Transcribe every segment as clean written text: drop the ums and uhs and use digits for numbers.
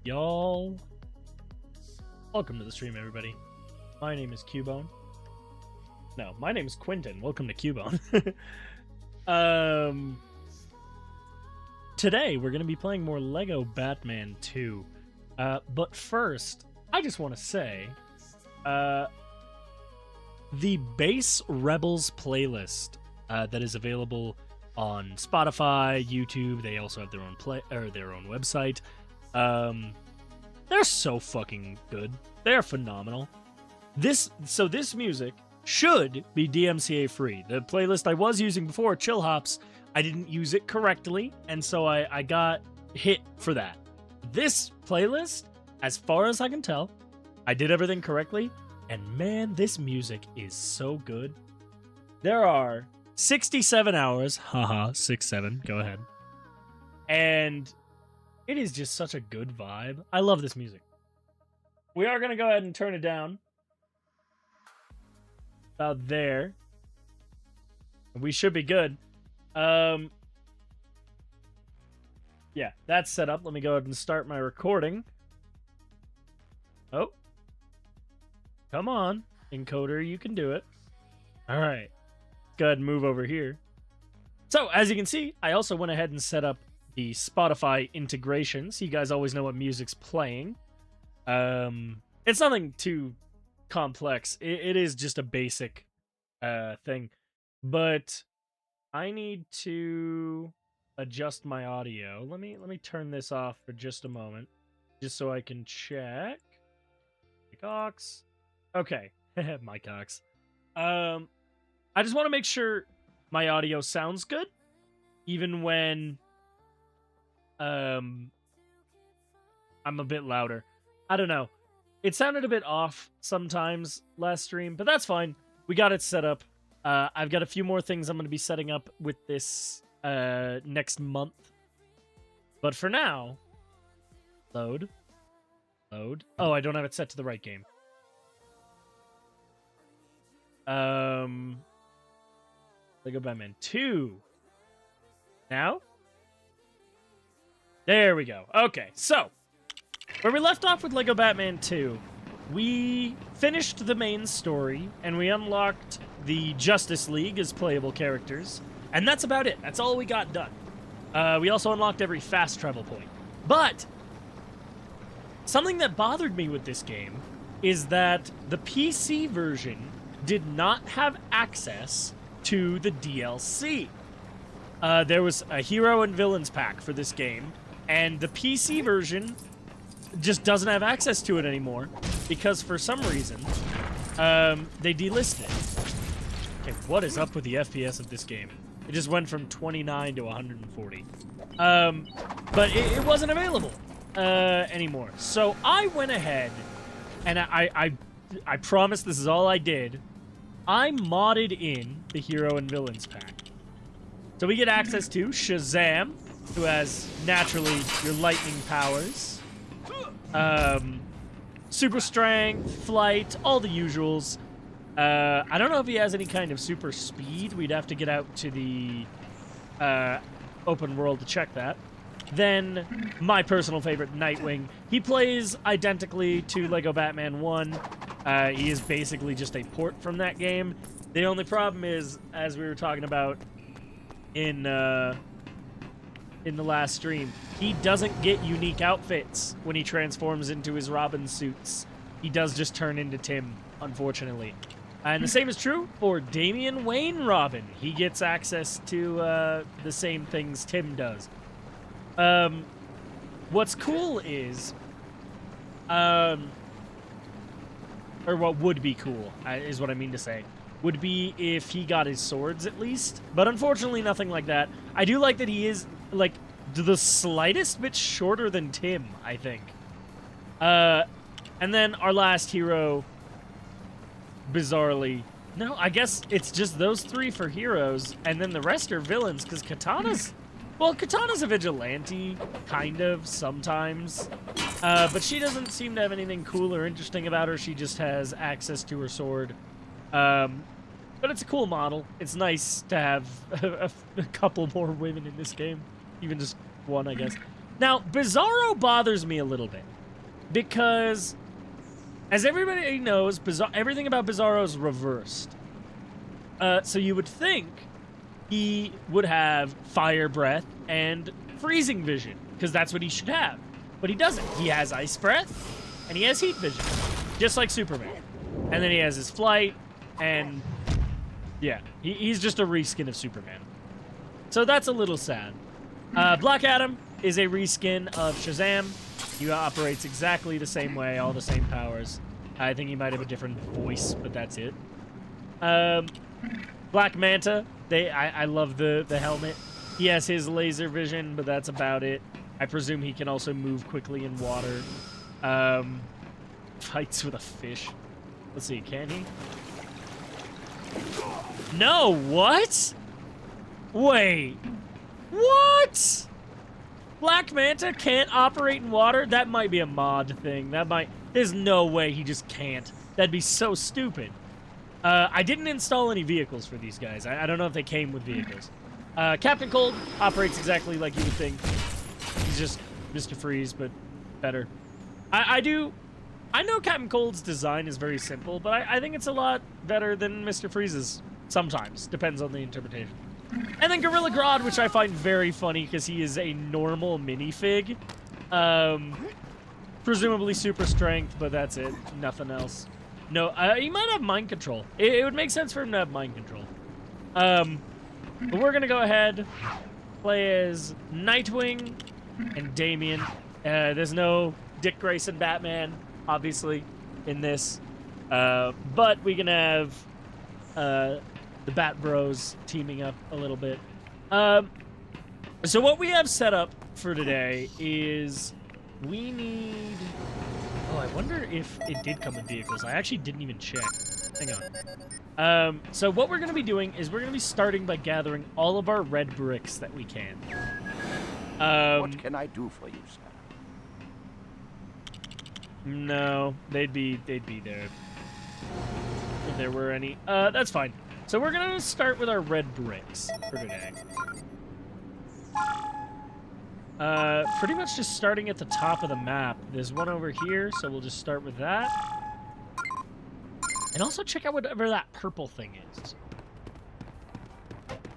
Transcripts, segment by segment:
Y'all, welcome to the stream, everybody. My name is Cubone. No, my name is Quentin. Welcome to Cubone. Today we're gonna be playing more Lego Batman 2. But first, I just want to say, the Base Rebels playlist that is available on Spotify, YouTube. They also have their own their own website. They're so fucking good. They're phenomenal. This music should be DMCA free. The playlist I was using before, Chill Hops, I didn't use it correctly, and so I got hit for that. This playlist, as far as I can tell, I did everything correctly, and man, this music is so good. There are 67 hours, haha, 67, go ahead, and it is just such a good vibe. I love this music. We are going to go ahead and turn it down. About there. We should be good. Yeah, that's set up. Let me go ahead and start my recording. Oh. Come on, encoder, you can do it. All right. Go ahead and move over here. So, as you can see, I also went ahead and set up the Spotify integration, so you guys always know what music's playing. It's nothing too complex. It is just a basic thing, but I need to adjust my audio. Let me turn this off for just a moment, just so I can check. Cox. Okay, my Cox. I just want to make sure my audio sounds good, even when I'm a bit louder. I don't know. It sounded a bit off sometimes last stream, but that's fine. We got it set up. I've got a few more things I'm going to be setting up with this next month. But for now, load. Oh, I don't have it set to the right game. Lego Batman 2. Now? There we go. Okay, so where we left off with Lego Batman 2, we finished the main story, and we unlocked the Justice League as playable characters, and that's about it. That's all we got done. We also unlocked every fast travel point. But something that bothered me with this game is that the PC version did not have access to the DLC. There was a hero and villains pack for this game, and the PC version just doesn't have access to it anymore because for some reason they delisted it. Okay, what is up with the FPS of this game? It just went from 29 to 140. But it wasn't available anymore. So I went ahead and I promise this is all I did. I modded in the hero and villains pack. So we get access to Shazam, who has naturally your lightning powers. Super strength, flight, all the usuals. I don't know if he has any kind of super speed. We'd have to get out to the open world to check that. Then, my personal favorite, Nightwing. He plays identically to Lego Batman 1. He is basically just a port from that game. The only problem is, as we were talking about in the last stream, he doesn't get unique outfits when he transforms into his Robin suits. He does just turn into Tim, unfortunately. And the same is true for Damian Wayne Robin. He gets access to the same things Tim does. What's cool is, or what would be cool, is what I mean to say, would be if he got his swords at least. But unfortunately, nothing like that. I do like that he is, like, the slightest bit shorter than Tim, I think. And then our last hero, bizarrely, no, I guess it's just those three for heroes, and then the rest are villains, because Katana's a vigilante, kind of, sometimes. But she doesn't seem to have anything cool or interesting about her. She just has access to her sword. But it's a cool model. It's nice to have a couple more women in this game. Even just one, I guess. Now, Bizarro bothers me a little bit because, as everybody knows, everything about Bizarro is reversed. So you would think he would have fire breath and freezing vision, because that's what he should have. But he doesn't. He has ice breath, and he has heat vision, just like Superman. And then he has his flight, and yeah, he's just a reskin of Superman. So that's a little sad. Black Adam is a reskin of Shazam. He operates exactly the same way, all the same powers. I think he might have a different voice, but that's it. Black Manta, I love the helmet. He has his laser vision, but that's about it. I presume he can also move quickly in water. Fights with a fish. Let's see, can he? No, what? Wait. What? Black Manta can't operate in water? That might be a mod thing. There's no way he just can't. That'd be so stupid. I didn't install any vehicles for these guys. I don't know if they came with vehicles. Captain Cold operates exactly like you would think. He's just Mr. Freeze, but better. I know Captain Cold's design is very simple, but I think it's a lot better than Mr. Freeze's sometimes. Depends on the interpretation. And then Gorilla Grodd, which I find very funny because he is a normal minifig. Presumably super strength, but that's it. Nothing else. No, he might have mind control. It would make sense for him to have mind control. But we're going to go ahead, play as Nightwing and Damian. There's no Dick Grayson Batman, obviously, in this. But we can have the Bat Bros teaming up a little bit. So what we have set up for today is we need... Oh, I wonder if it did come with vehicles. I actually didn't even check. Hang on. So what we're going to be doing is we're going to be starting by gathering all of our red bricks that we can. What can I do for you, sir? No, they'd be there if there were any. That's fine. So we're going to start with our red bricks for today. Pretty much just starting at the top of the map. There's one over here, so we'll just start with that. And also check out whatever that purple thing is.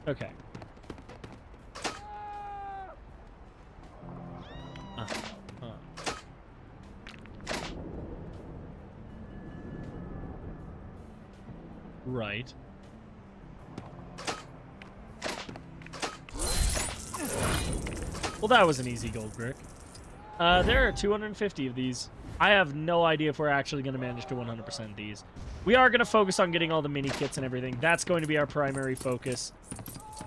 Okay. Right. Well, that was an easy gold brick. There are 250 of these. I have no idea if we're actually going to manage to 100% these. We are going to focus on getting all the mini kits and everything. That's going to be our primary focus.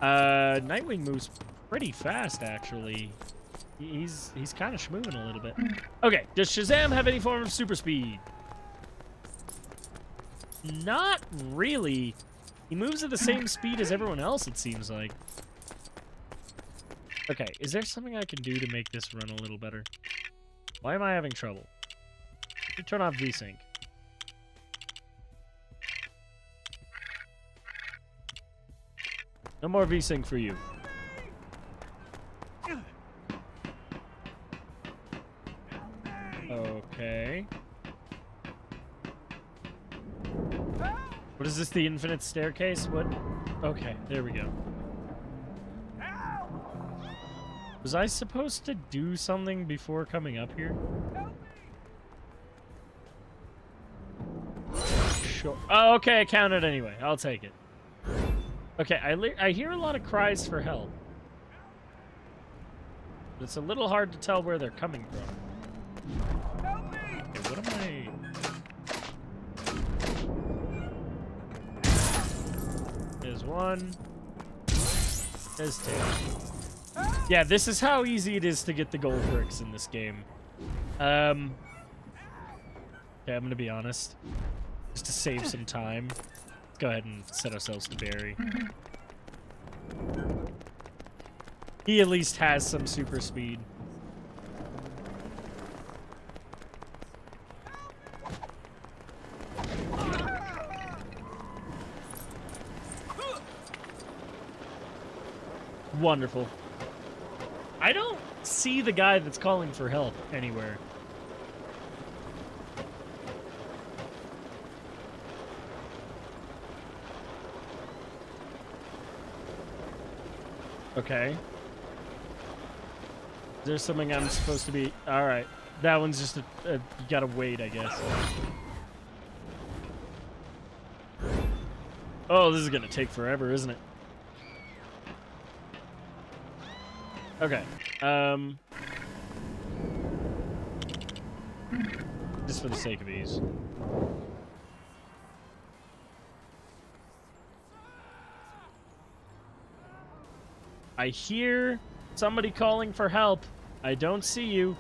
Nightwing moves pretty fast, actually. He's kind of schmoving a little bit. Okay, does Shazam have any form of super speed? Not really. He moves at the same speed as everyone else, it seems like. Okay, is there something I can do to make this run a little better? Why am I having trouble? Let me turn off VSync. No more VSync for you. Okay. What is this, the infinite staircase? What? Okay, there we go. Was I supposed to do something before coming up here? Sure. Oh, okay, I counted anyway. I'll take it. Okay, I hear a lot of cries for help. But it's a little hard to tell where they're coming from. Okay, what am I... There's one. There's two. Yeah, this is how easy it is to get the gold bricks in this game. Okay, I'm gonna be honest. Just to save some time. Let's go ahead and set ourselves to Barry. He at least has some super speed. Wonderful. see the guy that's calling for help anywhere. Okay. There's something I'm supposed to be... Alright. That one's just you gotta wait, I guess. Oh, this is gonna take forever, isn't it? Okay. Just for the sake of ease. I hear somebody calling for help. I don't see you.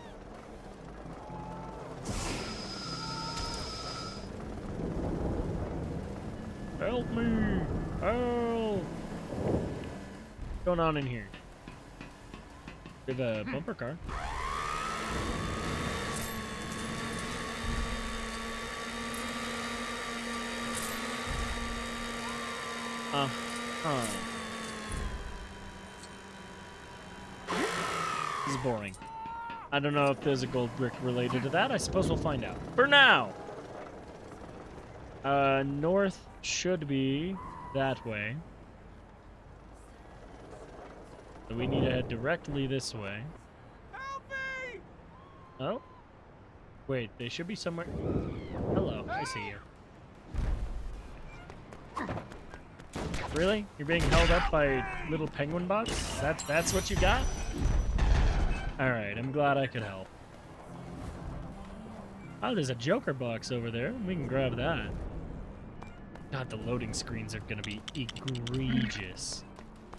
Help me! Help! What's going on in here? We have a bumper car. This is boring. I don't know if there's a gold brick related to that. I suppose we'll find out. For now! North should be that way. So we need to head directly this way. Help me! Oh? Wait, they should be somewhere... Hello, I see you. Really? You're being held up by little penguin bots? That's what you got? Alright, I'm glad I could help. Oh, there's a Joker box over there. We can grab that. God, the loading screens are gonna be egregious.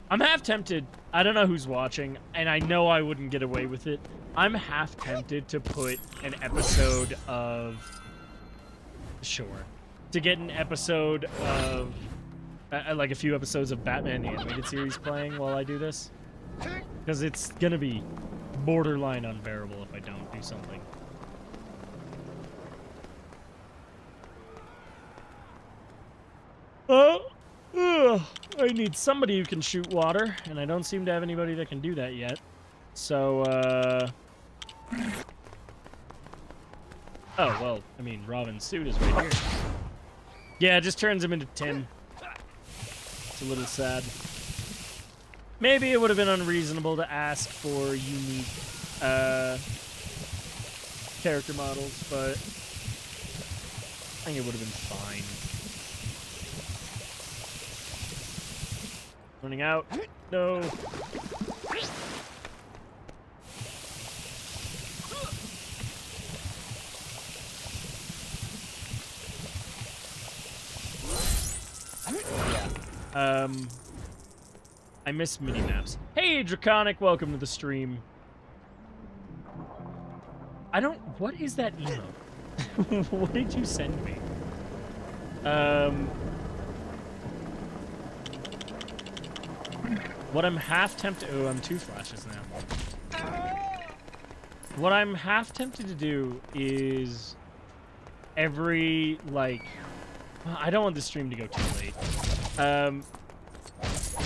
I'm half tempted. I don't know who's watching, and I know I wouldn't get away with it. I'm half tempted to put an episode of... Sure. To get an episode of... like a few episodes of Batman the Animated Series playing while I do this. Because it's gonna be borderline unbearable if I don't do something. I need somebody who can shoot water, and I don't seem to have anybody that can do that yet. So, Oh, well, I mean, Robin's suit is right here. Yeah, it just turns him into tin. It's a little sad. Maybe it would have been unreasonable to ask for unique, character models, but I think it would have been fine. Running out. No. Yeah. I miss mini-maps. Hey, Draconic, welcome to the stream. What is that emote? What did you send me? What I'm half tempted... Oh, I'm 2 flashes now. What I'm half tempted to do is... Every, like... I don't want the stream to go too late.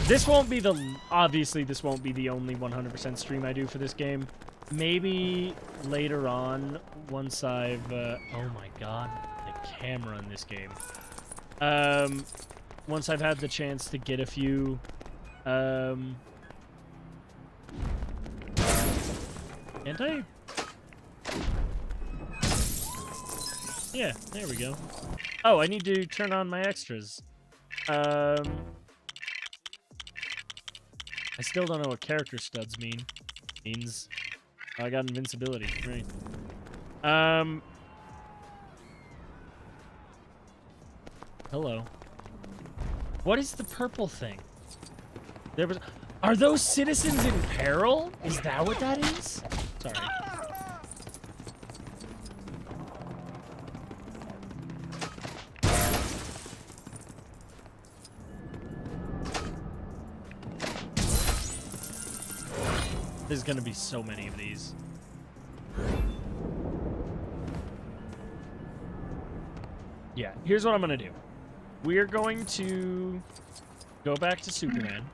This won't be the... Obviously, this won't be the only 100% stream I do for this game. Maybe later on, once I've... oh my god, the camera in this game. Once I've had the chance to get a few... Can't I? Yeah, there we go. Oh, I need to turn on my extras. I still don't know what character studs means. Oh, I got invincibility. Right. Hello. What is the purple thing? There was... Are those citizens in peril? Is that what that is? Sorry. There's gonna be so many of these. Yeah, here's what I'm gonna do. We're going to go back to Superman.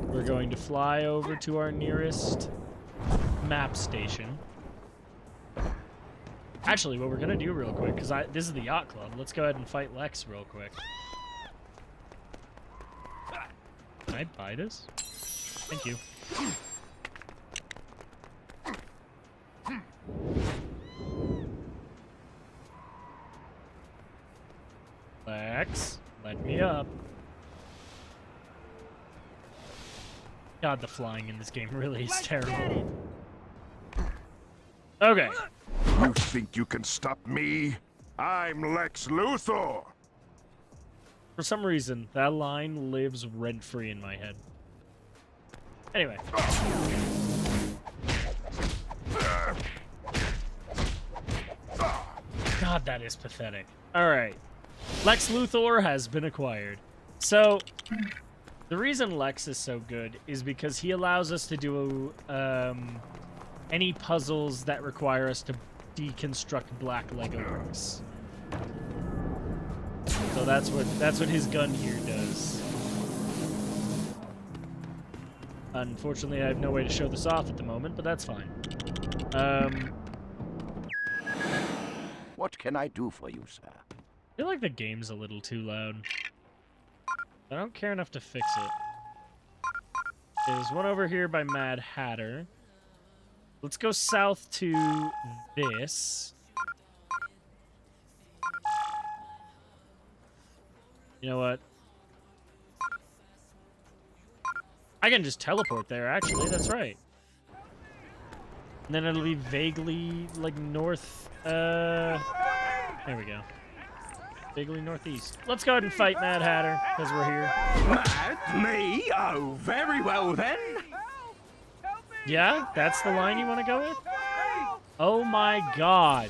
We're going to fly over to our nearest map station. Actually, what we're gonna do real quick, because this is the yacht club. Let's go ahead and fight Lex real quick. Can I buy this? Thank you. Lex, let me up. God, the flying in this game really is terrible. Okay. You think you can stop me? I'm Lex Luthor! For some reason, that line lives rent-free in my head. Anyway. God, that is pathetic. Alright. Lex Luthor has been acquired. So, the reason Lex is so good is because he allows us to do any puzzles that require us to deconstruct black Lego bricks. So that's what his gun here does. Unfortunately, I have no way to show this off at the moment, but that's fine. What can I do for you, sir? I feel like the game's a little too loud. I don't care enough to fix it. There's one over here by Mad Hatter. Let's go south to this. You know what? I can just teleport there, actually. That's right. And then it'll be vaguely, like, north... There we go. Vaguely northeast. Let's go ahead and fight Mad Hatter, because we're here. Mad? Me? Oh, very well then. Yeah? That's the line you want to go with? Oh my god.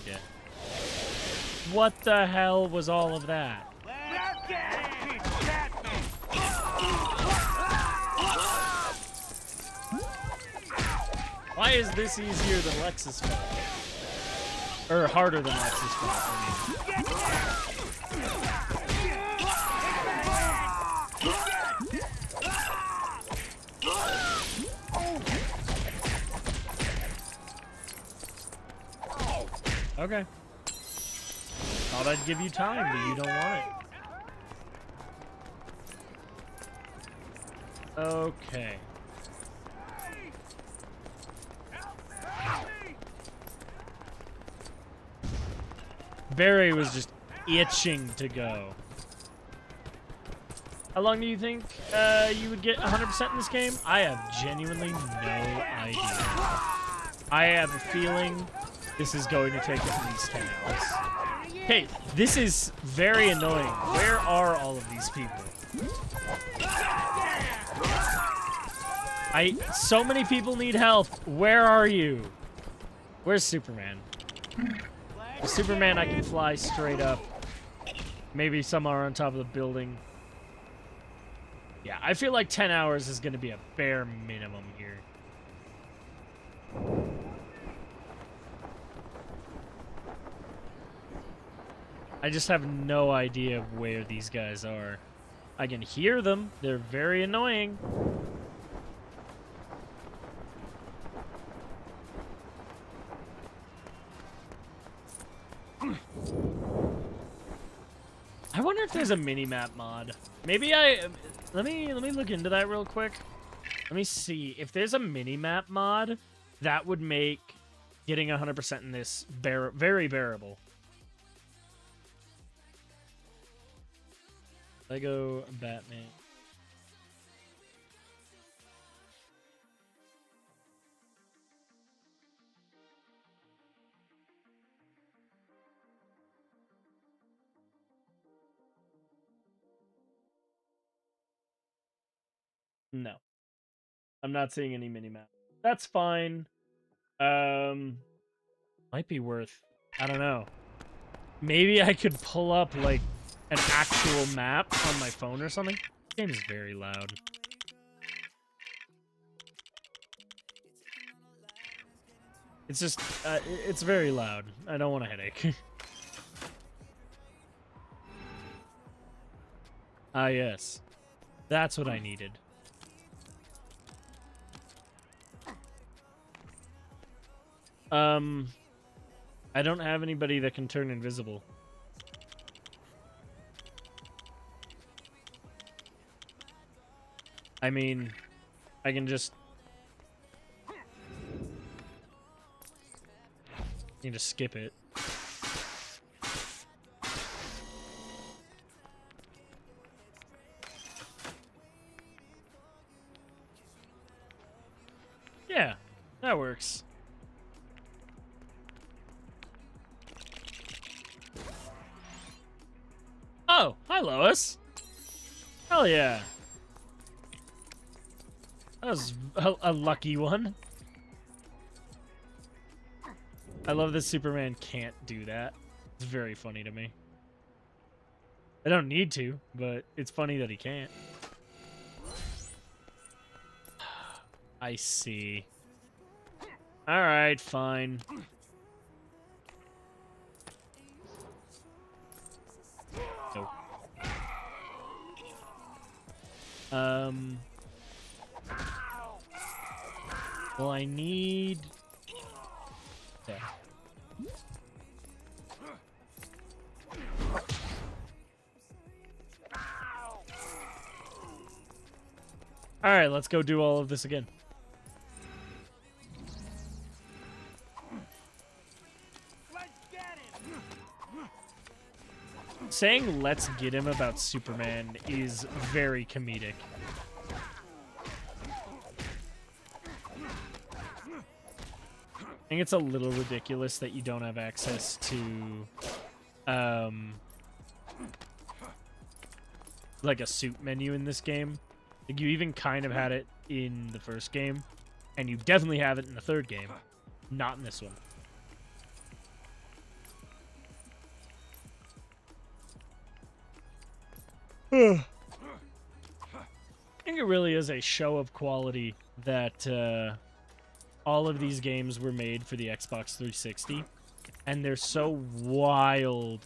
What the hell was all of that? Why is this easier than Lex's fight? Or harder than Lex's fight, I mean. Okay. Thought I'd give you time, but you don't want it. Okay. Barry was just itching to go. How long do you think you would get 100% in this game? I have genuinely no idea. I have a feeling this is going to take at least 10 hours. Hey, this is very annoying. Where are all of these people? So many people need help. Where are you? Where's Superman? With Superman, I can fly straight up. Maybe somewhere on top of the building. Yeah, I feel like 10 hours is going to be a bare minimum here. I just have no idea where these guys are. I can hear them. They're very annoying. I wonder if there's a mini-map mod. Maybe let me look into that real quick. Let me see. If there's a mini-map mod, that would make getting 100% in this very bearable. Lego Batman. No. I'm not seeing any mini-map. That's fine. Might be worth... I don't know. Maybe I could pull up, like, an actual map on my phone or something. This game is very loud. It's just... it's very loud. I don't want a headache. Ah, yes. That's what I needed. I don't have anybody that can turn invisible. I mean, I can just... You just skip it. Yeah, that works. Oh, hi Lois. Hell yeah. That was a lucky one. I love that Superman can't do that. It's very funny to me. I don't need to, but it's funny that he can't. I see. Alright, fine. Nope. Well, I need... Yeah. Alright, let's go do all of this again. Saying "let's get him" about Superman is very comedic. I think it's a little ridiculous that you don't have access to, like a suit menu in this game. Like, you even kind of had it in the first game, and you definitely have it in the third game. Not in this one. I think it really is a show of quality that all of these games were made for the Xbox 360, and they're so wildly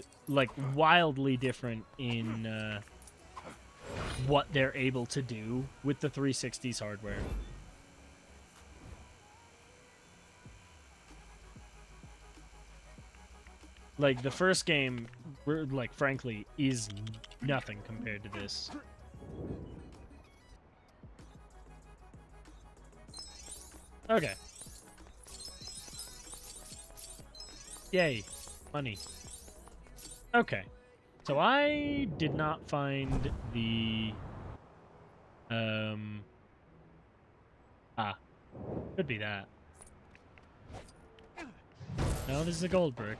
different in what they're able to do with the 360's hardware. Like, the first game, like, frankly, is nothing compared to this. Okay. Yay. Money. Okay. So I did not find the... Could be that. No, this is a gold brick.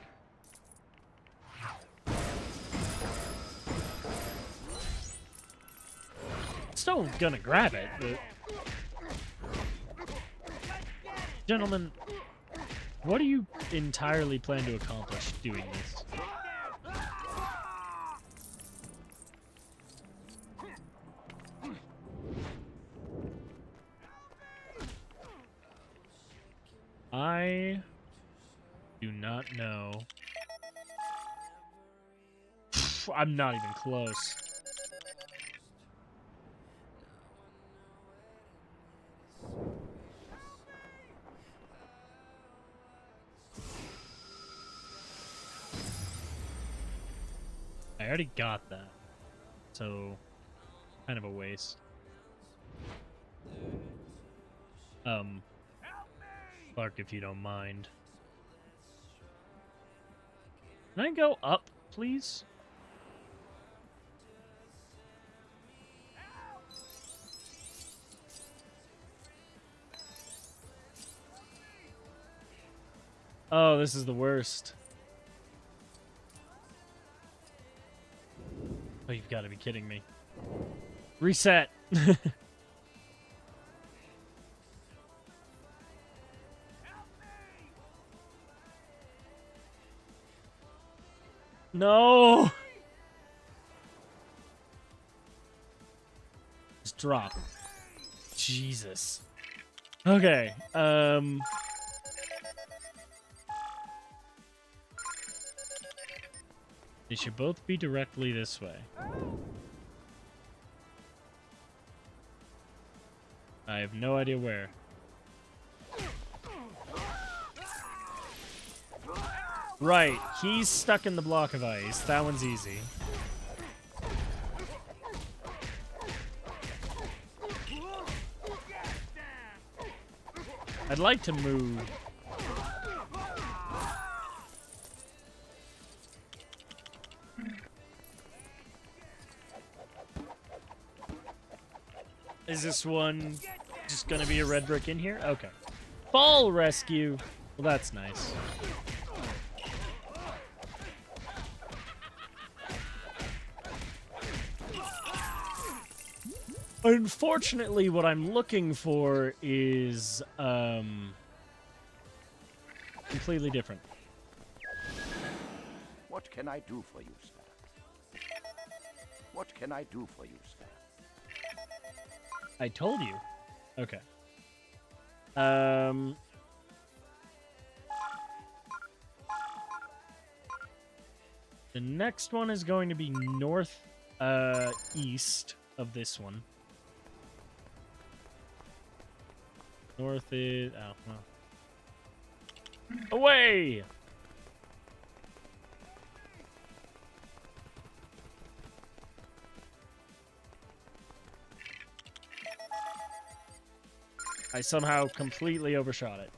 Still gonna grab it, but... Gentlemen, what do you entirely plan to accomplish doing this? I do not know. I'm not even close. I already got that, so kind of a waste. Clark, if you don't mind. Can I go up, please? Oh, this is the worst. Oh, you've got to be kidding me. Reset. No. Just drop. Jesus. Okay. They should both be directly this way. I have no idea where. Right, he's stuck in the block of ice. That one's easy. I'd like to move. Is this one just gonna be a red brick in here? Okay. Fall rescue. Well, that's nice. Unfortunately, what I'm looking for is completely different. What can I do for you, sir? What can I do for you, sir? I told you. Okay. The next one is going to be north east of this one. North is away. I somehow completely overshot it.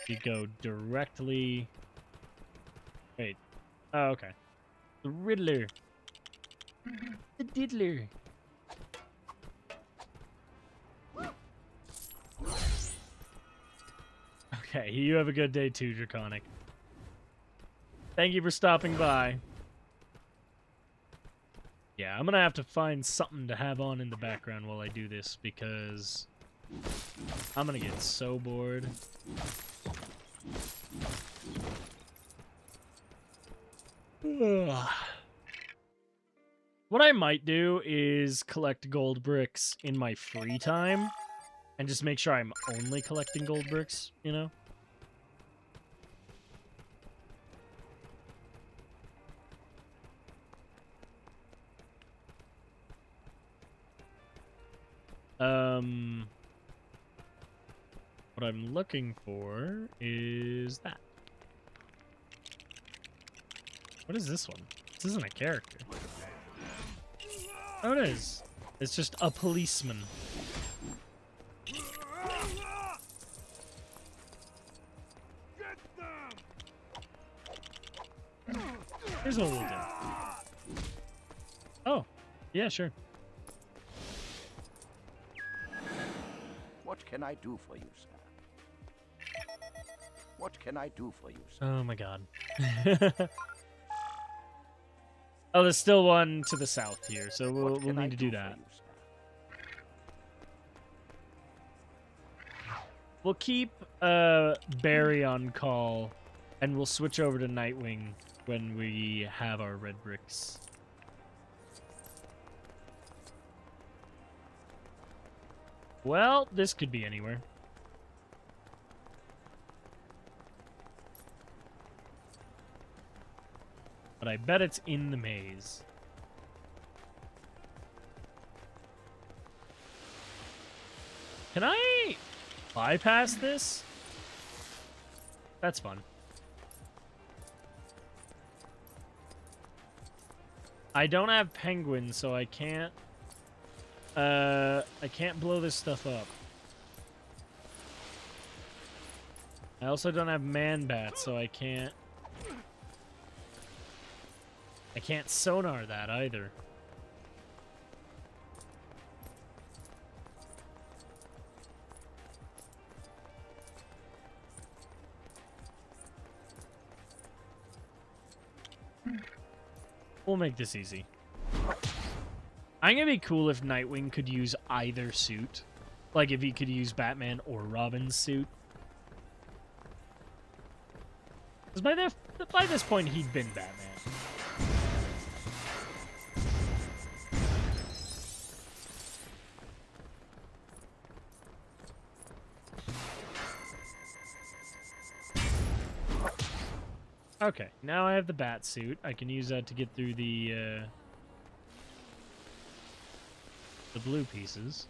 You go directly. Wait. Oh, okay. The Riddler. The Diddler. Okay, you have a good day too, Draconic. Thank you for stopping by. Yeah, I'm gonna have to find something to have on in the background while I do this because I'm gonna get so bored. Ugh. What I might do is collect gold bricks in my free time and just make sure I'm only collecting gold bricks, you know? What I'm looking for is that. What is this one? This isn't a character. Oh, it is. It's just a policeman. Here's what we'll do. Oh, yeah, sure. What can I do for you, sir? What can I do for you, sir? Oh my god. Oh, there's still one to the south here, so we'll need to do that. We'll keep Barry on call, and we'll switch over to Nightwing when we have our red bricks. Well, this could be anywhere. But I bet it's in the maze. Can I bypass this? That's fun. I don't have penguins, so I can't blow this stuff up. I also don't have man bats, so I can't sonar that either. We'll make this easy. I'm gonna be cool if Nightwing could use either suit. Like if he could use Batman or Robin's suit. Because by this point he'd been Batman. Okay, now I have the bat suit. I can use that to get through the blue pieces.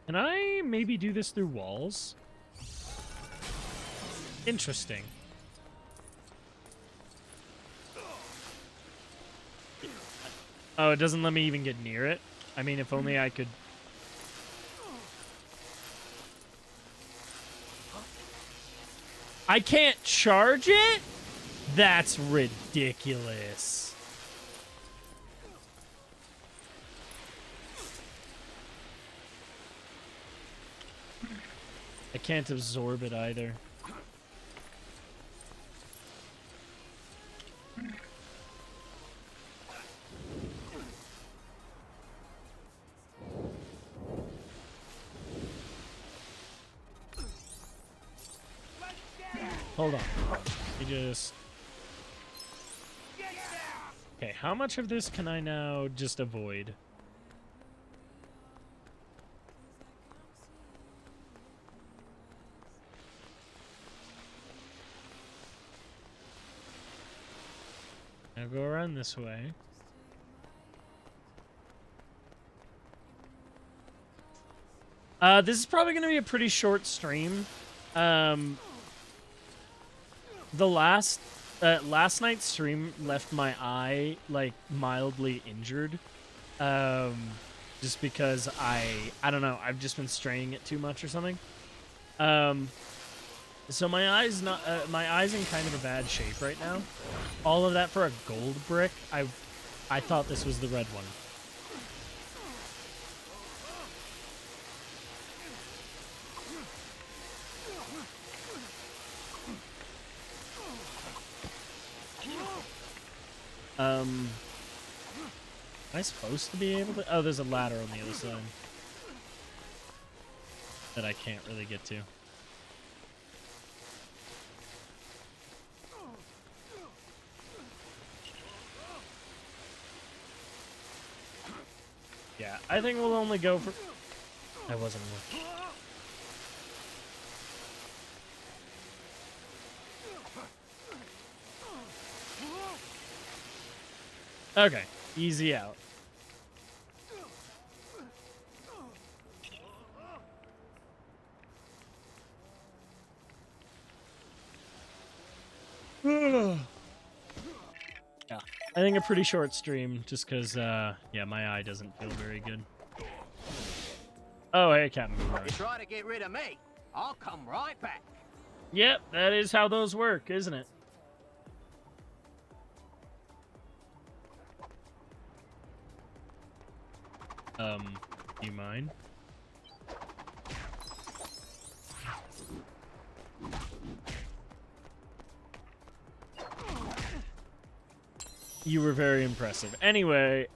Can I maybe do this through walls? Interesting. Oh, it doesn't let me even get near it? I mean, if only I could... I can't charge it? That's ridiculous. I can't absorb it either. Hold on. We just... Okay, how much of this can I now just avoid? I'll go around this way. This is probably going to be a pretty short stream. The last night's stream left my eye like mildly injured, just because I don't know, I've just been straining it too much or something. So my eyes in kind of a bad shape right now. All of that for a gold brick. I thought this was the red one. Am I supposed to be able to? Oh, there's a ladder on the other side that I can't really get to. Yeah, I think we'll only go for... I wasn't looking. Okay, easy out. Yeah, I think a pretty short stream, just because, yeah, my eye doesn't feel very good. Oh, hey, Captain Boomerang. You try to get rid of me, I'll come right back. Yep, that is how those work, isn't it? Do you mind? You were very impressive. Anyway,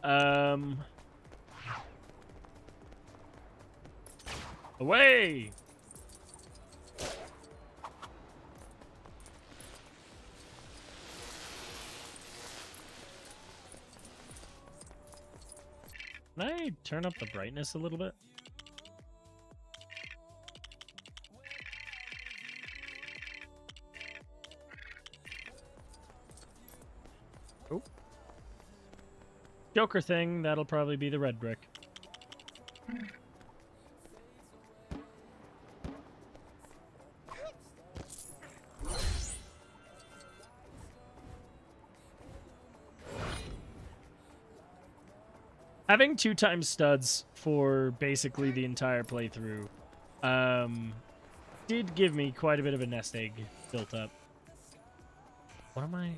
away! Can I turn up the brightness a little bit? Oh. Joker thing, that'll probably be the red brick. Having 2x studs for basically the entire playthrough did give me quite a bit of a nest egg built up. What am I...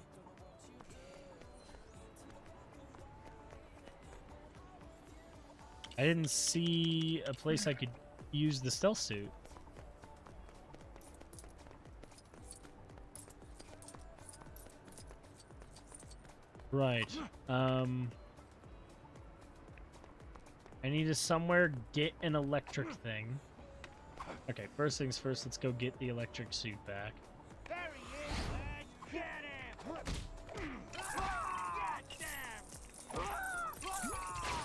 I didn't see a place I could use the stealth suit. Right. I need to somewhere get an electric thing. Okay, first things first, let's go get the electric suit back. There he is, lad. Get him.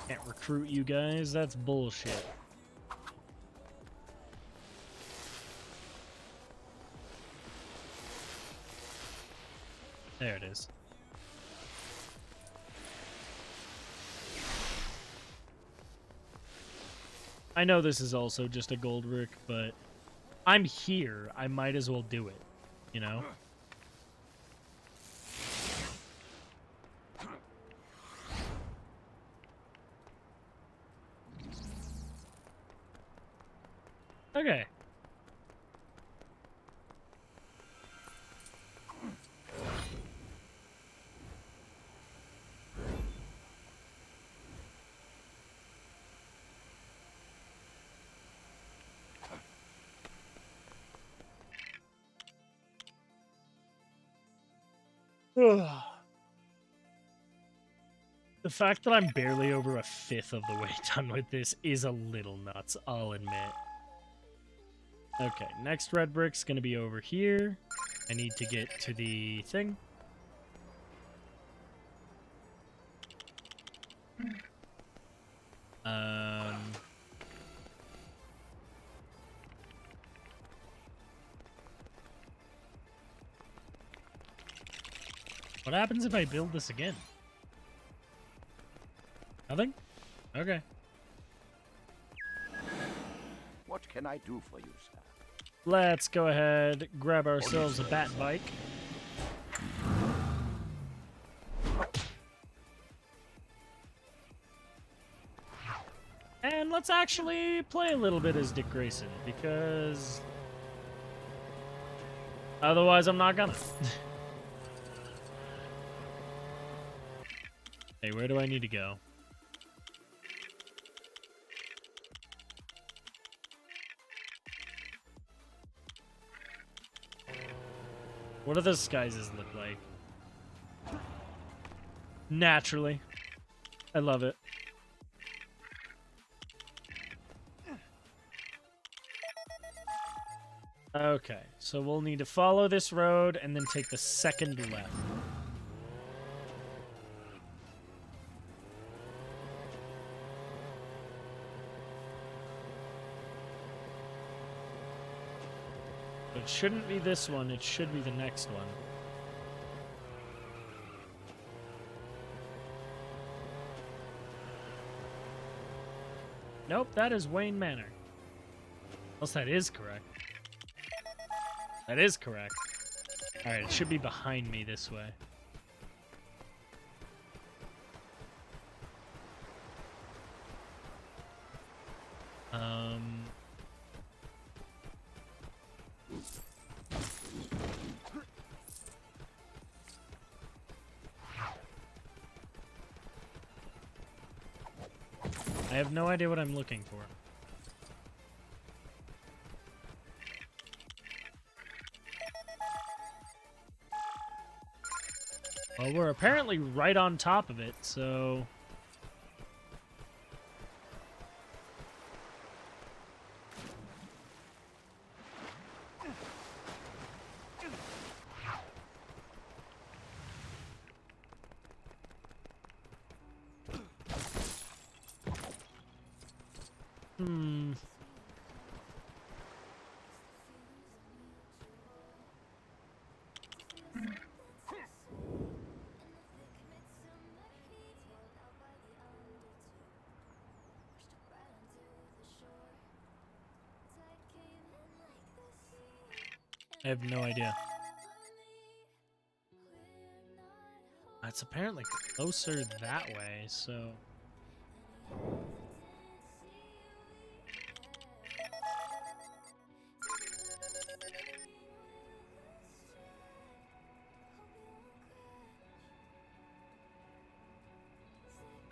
Can't recruit you guys, that's bullshit. There it is. I know this is also just a gold brick, but I'm here. I might as well do it, you know? Okay. The fact that I'm barely over a fifth of the way done with this is a little nuts, I'll admit. Okay, next red brick's gonna be over here. I need to get to the thing. What happens if I build this again? Nothing? Okay. What can I do for you, sir? Let's go ahead, grab ourselves a bat bike. And let's actually play a little bit as Dick Grayson, because otherwise I'm not gonna. Hey, where do I need to go? What do the disguises look like? Naturally. I love it. Okay, so we'll need to follow this road and then take the second left. It shouldn't be this one, it should be the next one. Nope, that is Wayne Manor. Unless that is correct. That is correct. Alright, it should be behind me this way. I have no idea what I'm looking for. Well, we're apparently right on top of it, so... I have no idea. It's apparently closer that way, so...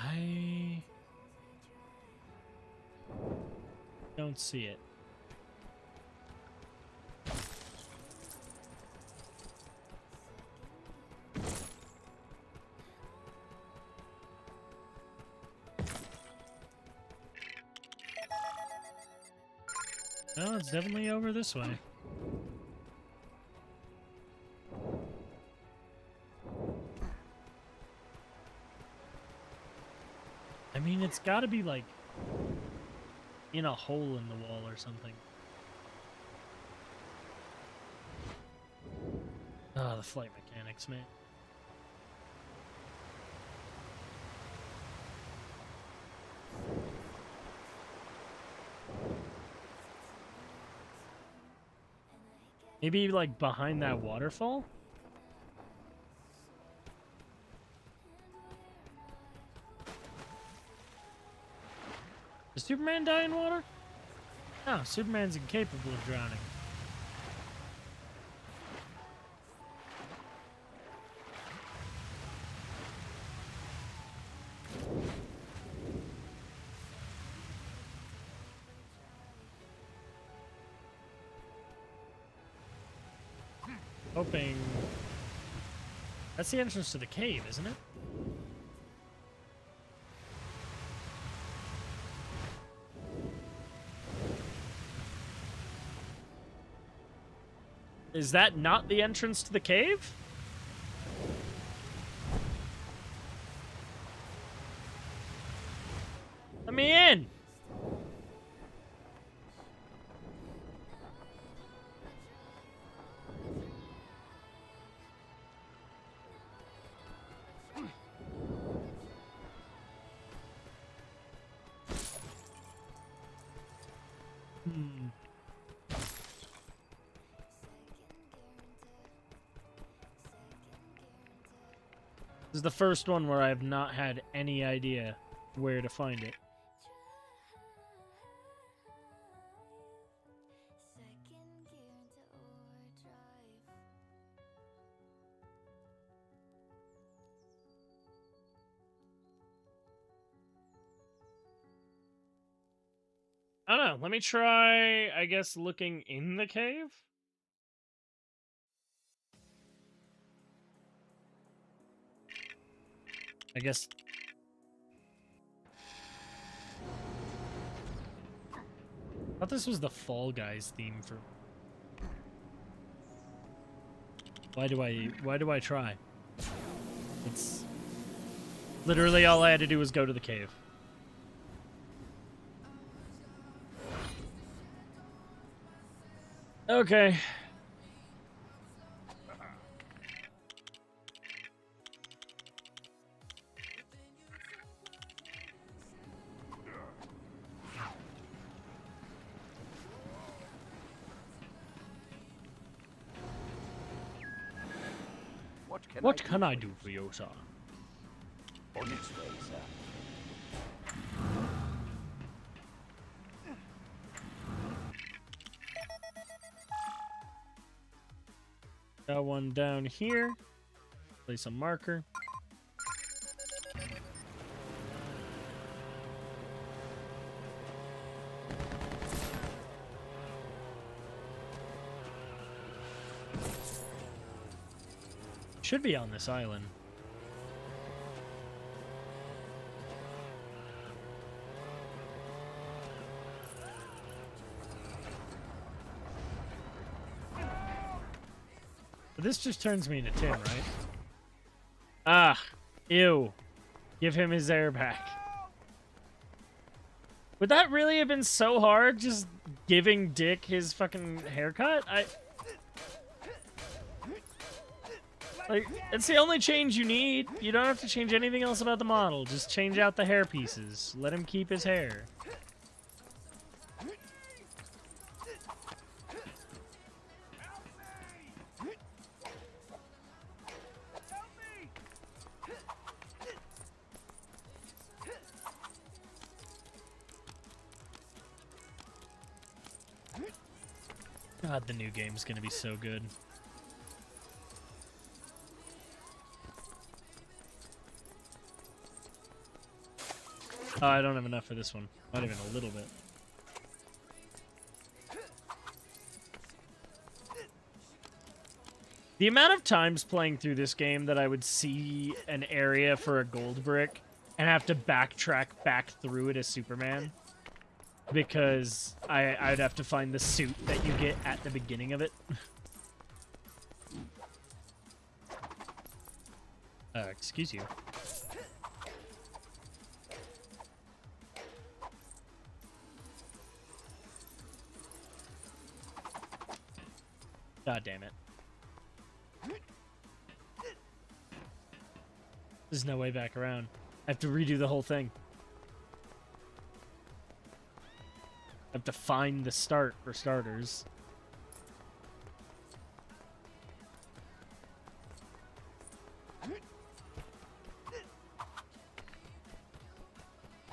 I don't see it. No, it's definitely over this way. I mean, it's got to be like in a hole in the wall or something. Ah, the flight mechanics, man. Maybe, like, behind that waterfall? Does Superman die in water? No, Superman's incapable of drowning. Hoping... That's the entrance to the cave, isn't it? Is that not the entrance to the cave? Let me in! This is the first one where I have not had any idea where to find it. I don't know. Let me try, I guess, looking in the cave? I guess... I thought this was the Fall Guys theme for... Why do I try? It's... Literally all I had to do was go to the cave. Okay. What can I do for you, sir? On its way, sir. Got one down here. Place a marker. Should be on this island. But this just turns me into Tim, right? Ah, ew. Give him his air back. Would that really have been so hard, just giving Dick his fucking haircut? Like, it's the only change you need. You don't have to change anything else about the model. Just change out the hair pieces. Let him keep his hair. God, the new game's gonna be so good. Oh, I don't have enough for this one. Not even a little bit. The amount of times playing through this game that I would see an area for a gold brick and have to backtrack back through it as Superman. Because I'd have to find the suit that you get at the beginning of it. Excuse you. God damn it. There's no way back around. I have to redo the whole thing. I have to find the start for starters.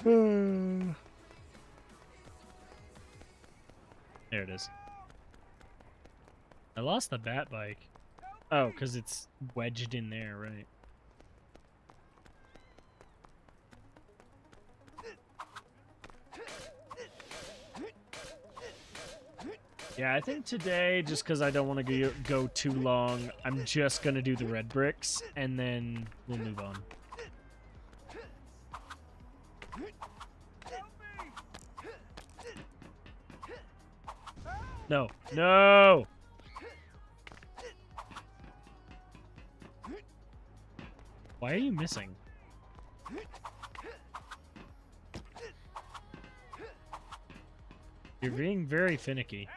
There it is. I lost the bat bike. Oh, because it's wedged in there, right? Yeah, I think today, just because I don't want to go too long, I'm just going to do the red bricks, and then we'll move on. No. No! Why are you missing? You're being very finicky.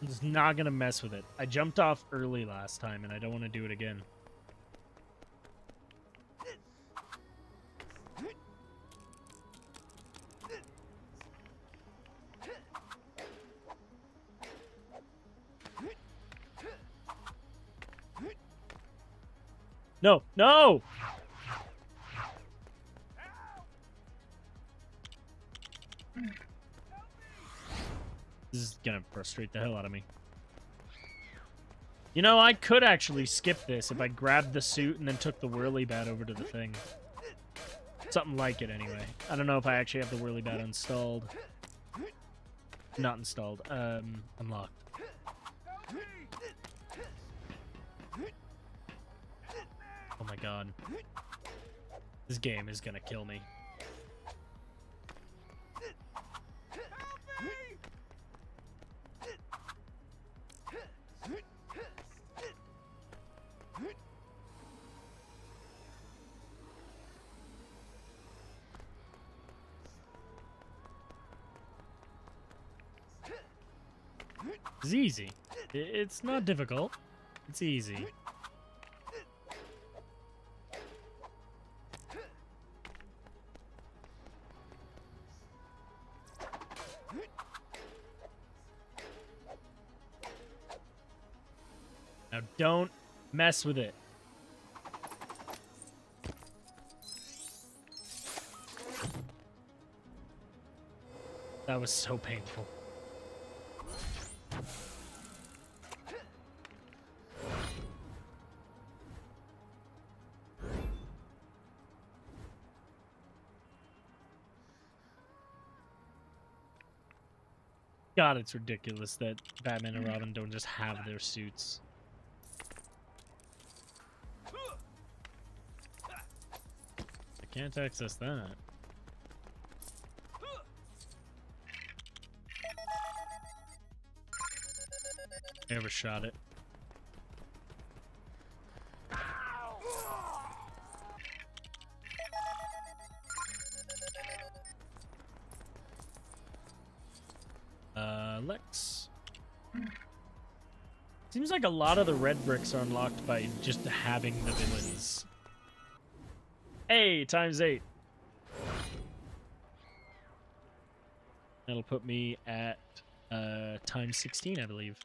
I'm just not gonna mess with it. I jumped off early last time, and I don't want to do it again. No! No! This is gonna frustrate the hell out of me. You know, I could actually skip this if I grabbed the suit and then took the whirly bat over to the thing. Something like it, anyway. I don't know if I actually have the whirly bat installed. Not installed. Unlocked. Oh my god. This game is gonna kill me. It's easy. It's not difficult. It's easy. Now don't mess with it. That was so painful. God, it's ridiculous that Batman and Robin don't just have their suits. I can't access that. I overshot it. Lex. Seems like a lot of the red bricks are unlocked by just having the villains. Hey, ×8. That'll put me at ×16, I believe.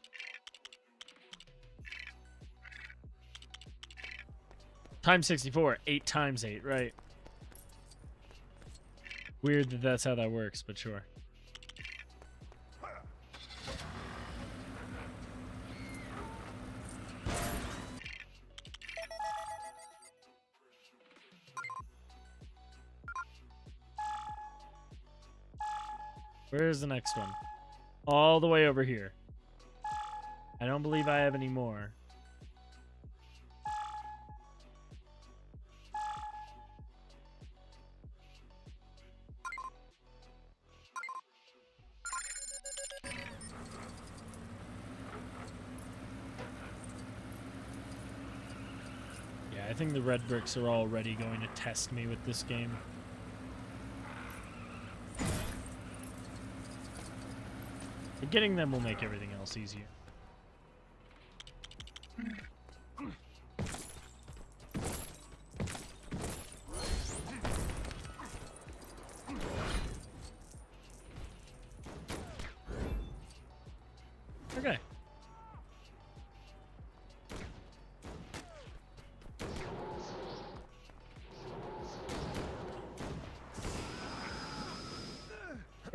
×64, 8 times 8, right. Weird that that's how that works, but sure. Where's the next one? All the way over here. I don't believe I have any more. Yeah, I think the red bricks are already going to test me with this game. Getting them will make everything else easier.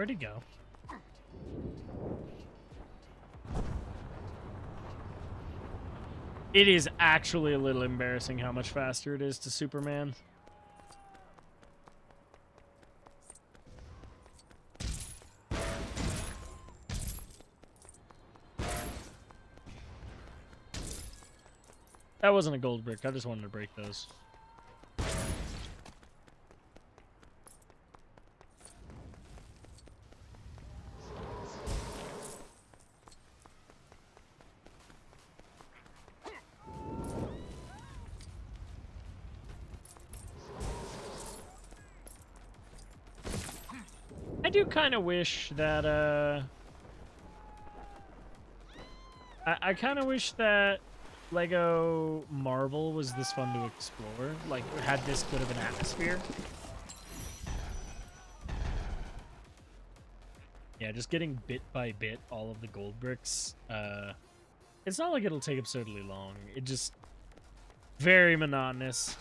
Where'd he go? It is actually a little embarrassing how much faster it is to Superman. That wasn't a gold brick. I just wanted to break those. I do kind of wish that, I kind of wish that Lego Marvel was this fun to explore. Like, had this bit of an atmosphere. Yeah, just getting bit by bit all of the gold bricks. It's not like it'll take absurdly long. It just... very monotonous.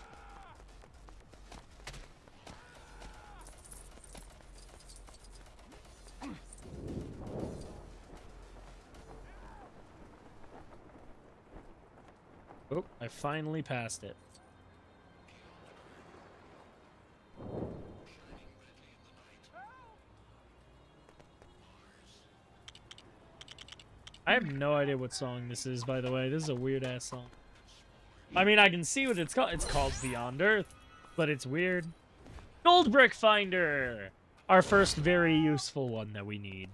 Oh, I finally passed it. I have no idea what song this is, by the way. This is a weird-ass song. I mean, I can see what it's called. It's called Beyond Earth, but it's weird. Gold Brick Finder! Our first very useful one that we need.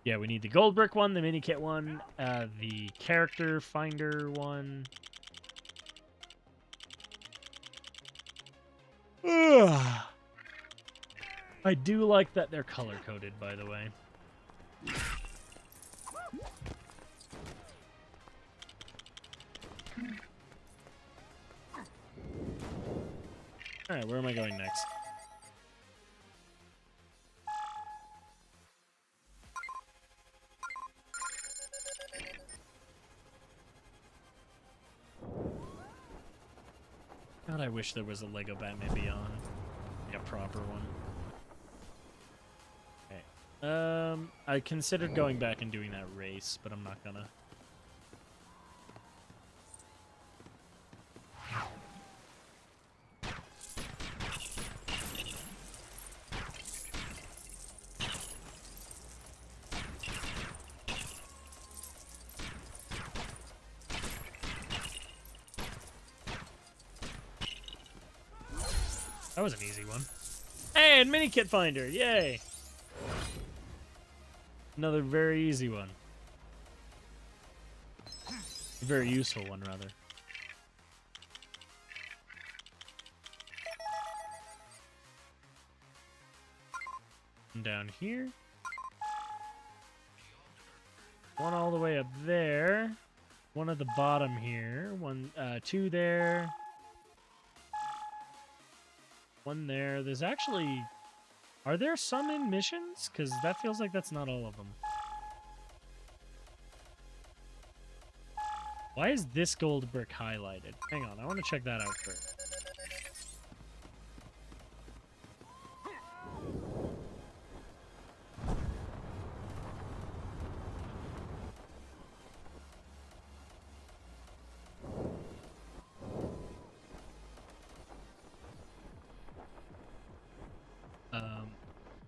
Yeah, we need the gold brick one, the mini kit one, the character finder one. Ugh. I do like that they're color coded, by the way. All right, where am I going next? God, I wish there was a Lego Batman Beyond. Like a proper one. Okay. I considered going back and doing that race, but I'm not gonna. That was an easy one. And mini kit finder, yay! Another very easy one. A very useful one, rather. One down here. One all the way up there. One at the bottom here. One, two there. One there. There's actually... Are there some in missions? Because that feels like that's not all of them. Why is this gold brick highlighted? Hang on, I want to check that out first.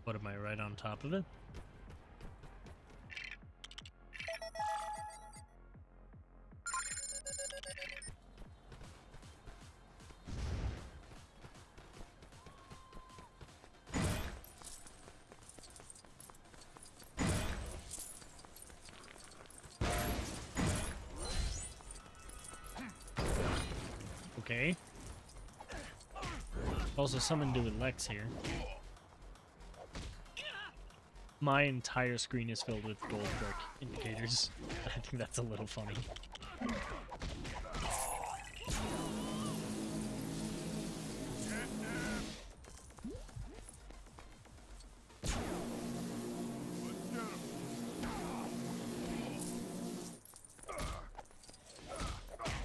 What am I, right on top of it? Okay. Also, something to do with Lex here. My entire screen is filled with gold brick indicators. I think that's a little funny.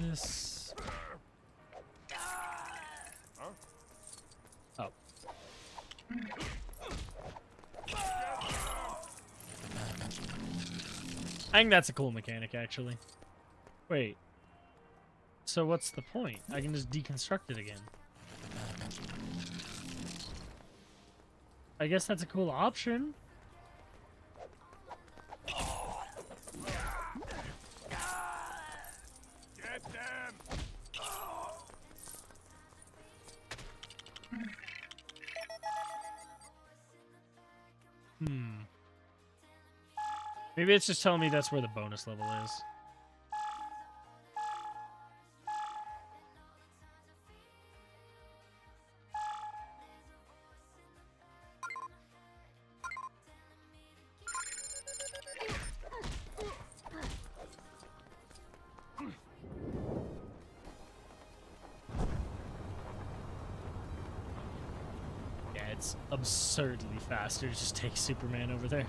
This... Oh. I think that's a cool mechanic, actually. Wait. So what's the point? I can just deconstruct it again. I guess that's a cool option. Get them! Maybe it's just telling me that's where the bonus level is. Yeah, it's absurdly faster to just take Superman over there.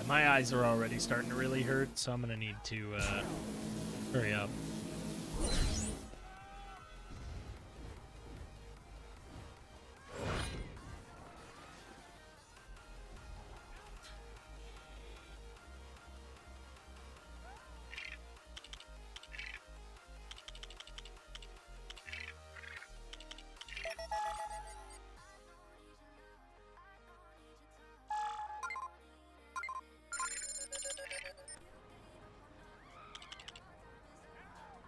My eyes are already starting to really hurt, so I'm gonna need to hurry up.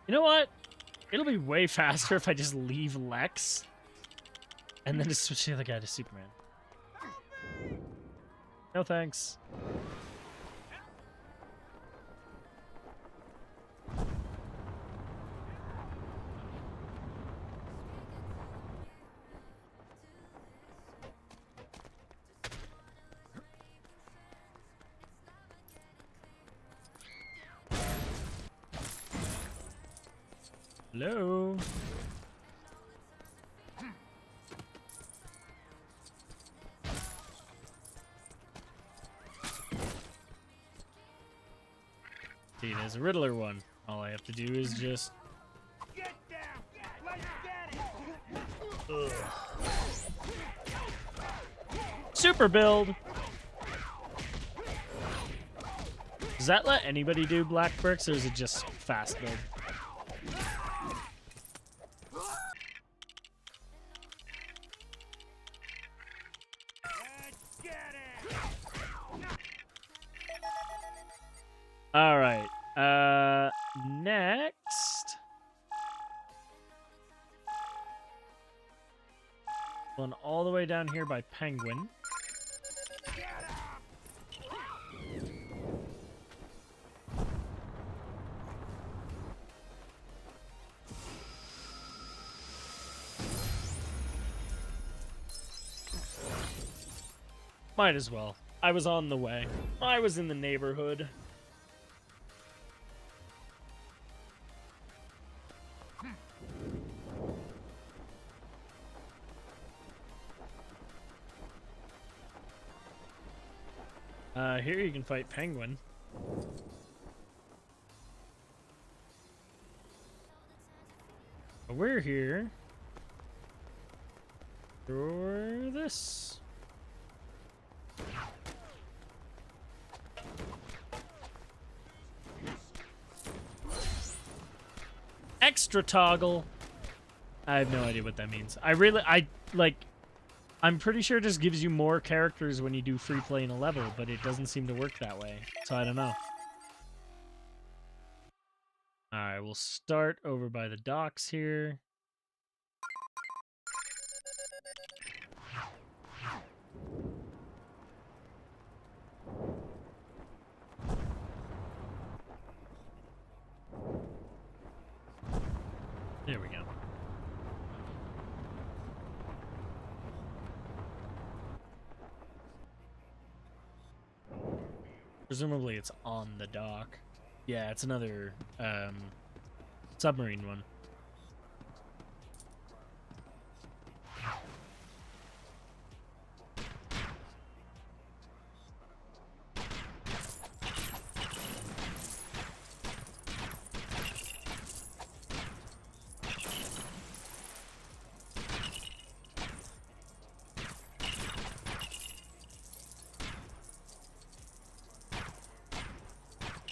You know what? It'll be way faster if I just leave Lex and then just switch the other guy to Superman. No thanks. Hello? See, there's a Riddler one. All I have to do is just... Get down! Let's get it! super build! Does that let anybody do black bricks, or is it just fast build? Let's get it! All right. Next. Going all the way down here by Penguin. Might as well. I was on the way. I was in the neighborhood. Here you can fight Penguin. We're here for this. Extra toggle. I have no idea what that means. I'm pretty sure it just gives you more characters when you do free play in a level, but it doesn't seem to work that way. So I don't know. Alright, we'll start over by the docks here. There we go. Presumably it's on the dock. Yeah, it's another submarine one.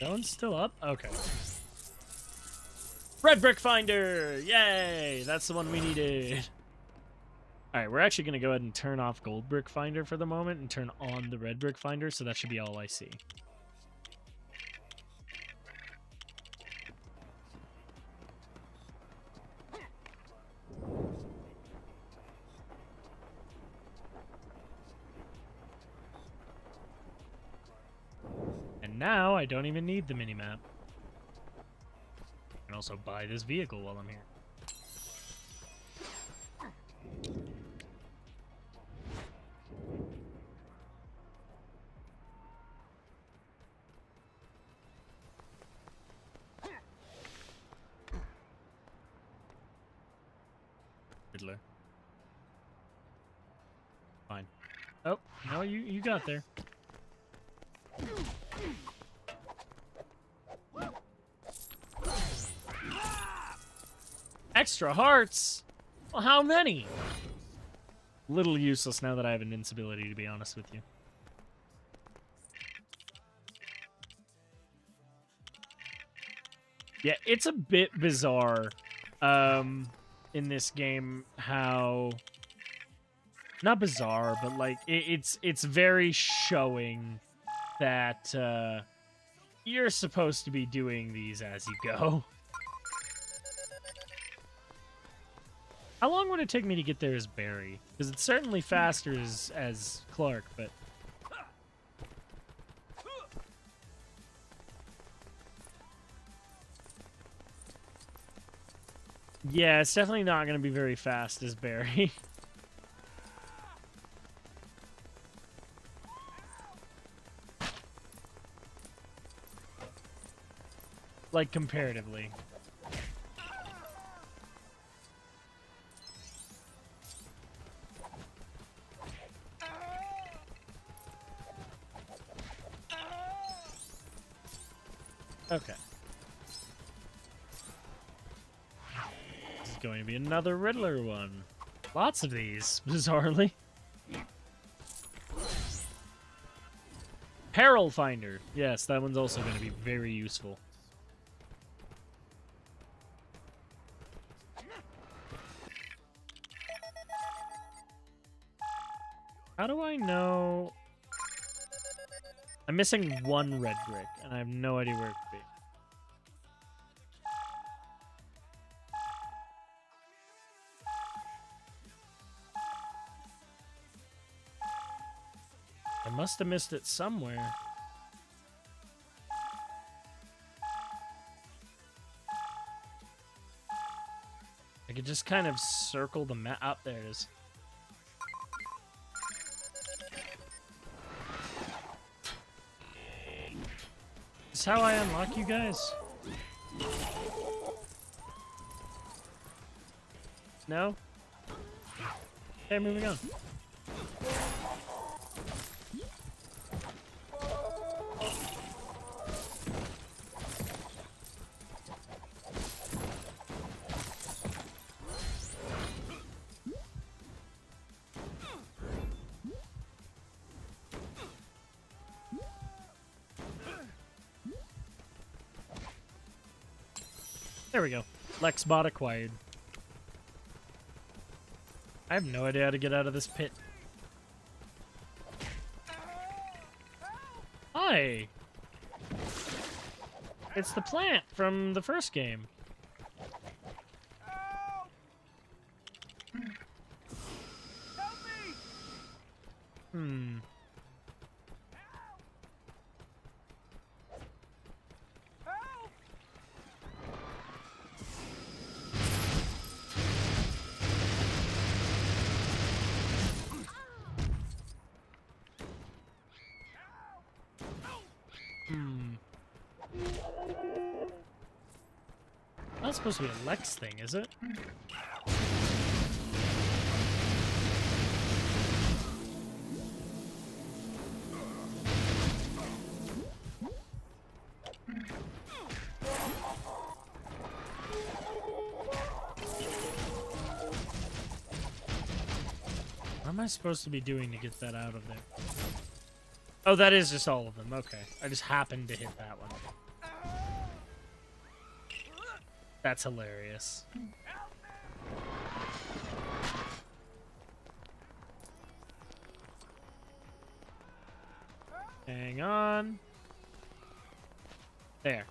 That one's still up? Okay. Red Brick Finder! Yay! That's the one we needed. Alright, we're actually going to go ahead and turn off Gold Brick Finder for the moment and turn on the Red Brick Finder, so that should be all I see. And now I don't even need the minimap. I can also buy this vehicle while I'm here. Riddler. Fine. Oh, no, you got there. Extra hearts? Well, how many? Little useless now that I have an invincibility, to be honest with you. Yeah, it's a bit bizarre in this game how... Not bizarre, but like it's very showing that you're supposed to be doing these as you go. How long would it take me to get there as Barry? Because it's certainly faster as Clark, but... Yeah, it's definitely not going to be very fast as Barry. Like, comparatively. Okay. This is going to be another Riddler one. Lots of these, bizarrely. Peril Finder. Yes, that one's also going to be very useful. How do I know... I'm missing one red brick, and I have no idea where it could be. I must have missed it somewhere. I could just kind of circle the map. Oh, there it is. This is how I unlock you guys? No? Okay, moving on. There we go. Lexbot acquired. I have no idea how to get out of this pit. Hi! It's the plant from the first game. Hmm. Not supposed to be a Lex thing, is it? What am I supposed to be doing to get that out of there? Oh, that is just all of them. Okay. I just happened to hit that one. That's hilarious. Hang on. There.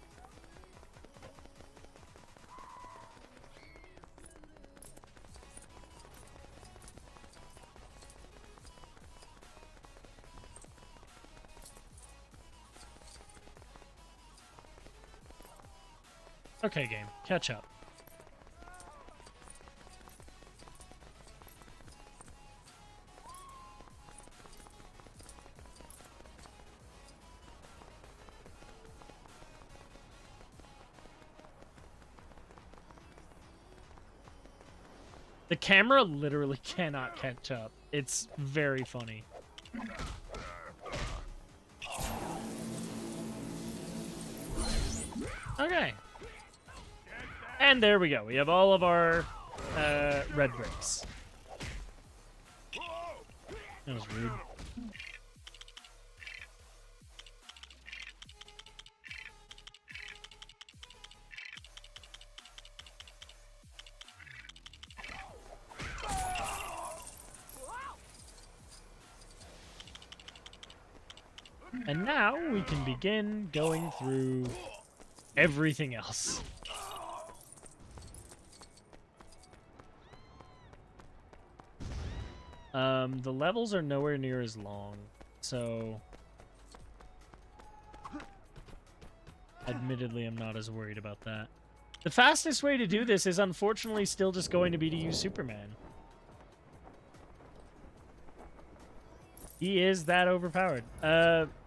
Okay, game. Catch up. The camera literally cannot catch up. It's very funny. Okay. And there we go. We have all of our red bricks. That was rude. And now we can begin going through everything else. The levels are nowhere near as long, so admittedly I'm not as worried about that. The fastest way to do this is unfortunately still just going to be to use Superman. He is that overpowered.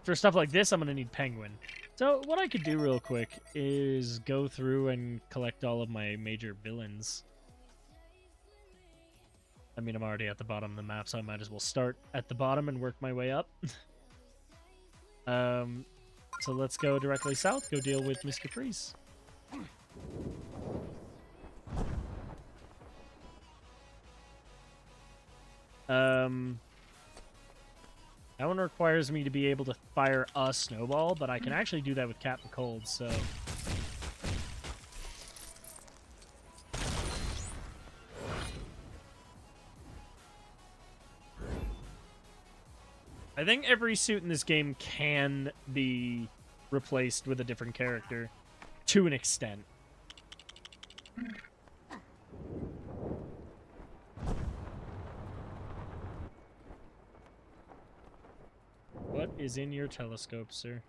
For stuff like this, I'm going to need Penguin. So what I could do real quick is go through and collect all of my major villains. I mean, I'm already at the bottom of the map, so I might as well start at the bottom and work my way up. So let's go directly south, go deal with Mr. Freeze. That one requires me to be able to fire a snowball, but I can actually do that with Captain Cold, so... I think every suit in this game can be replaced with a different character, to an extent. What is in your telescope, sir?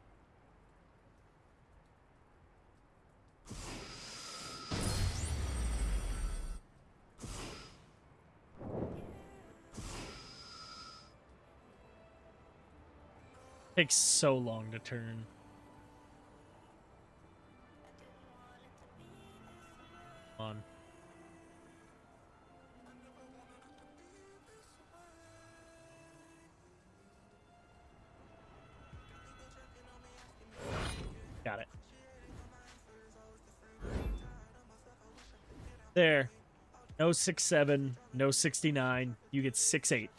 Takes so long to turn. Come on. Got it. There. No 6-7, no 69. You get 6-8.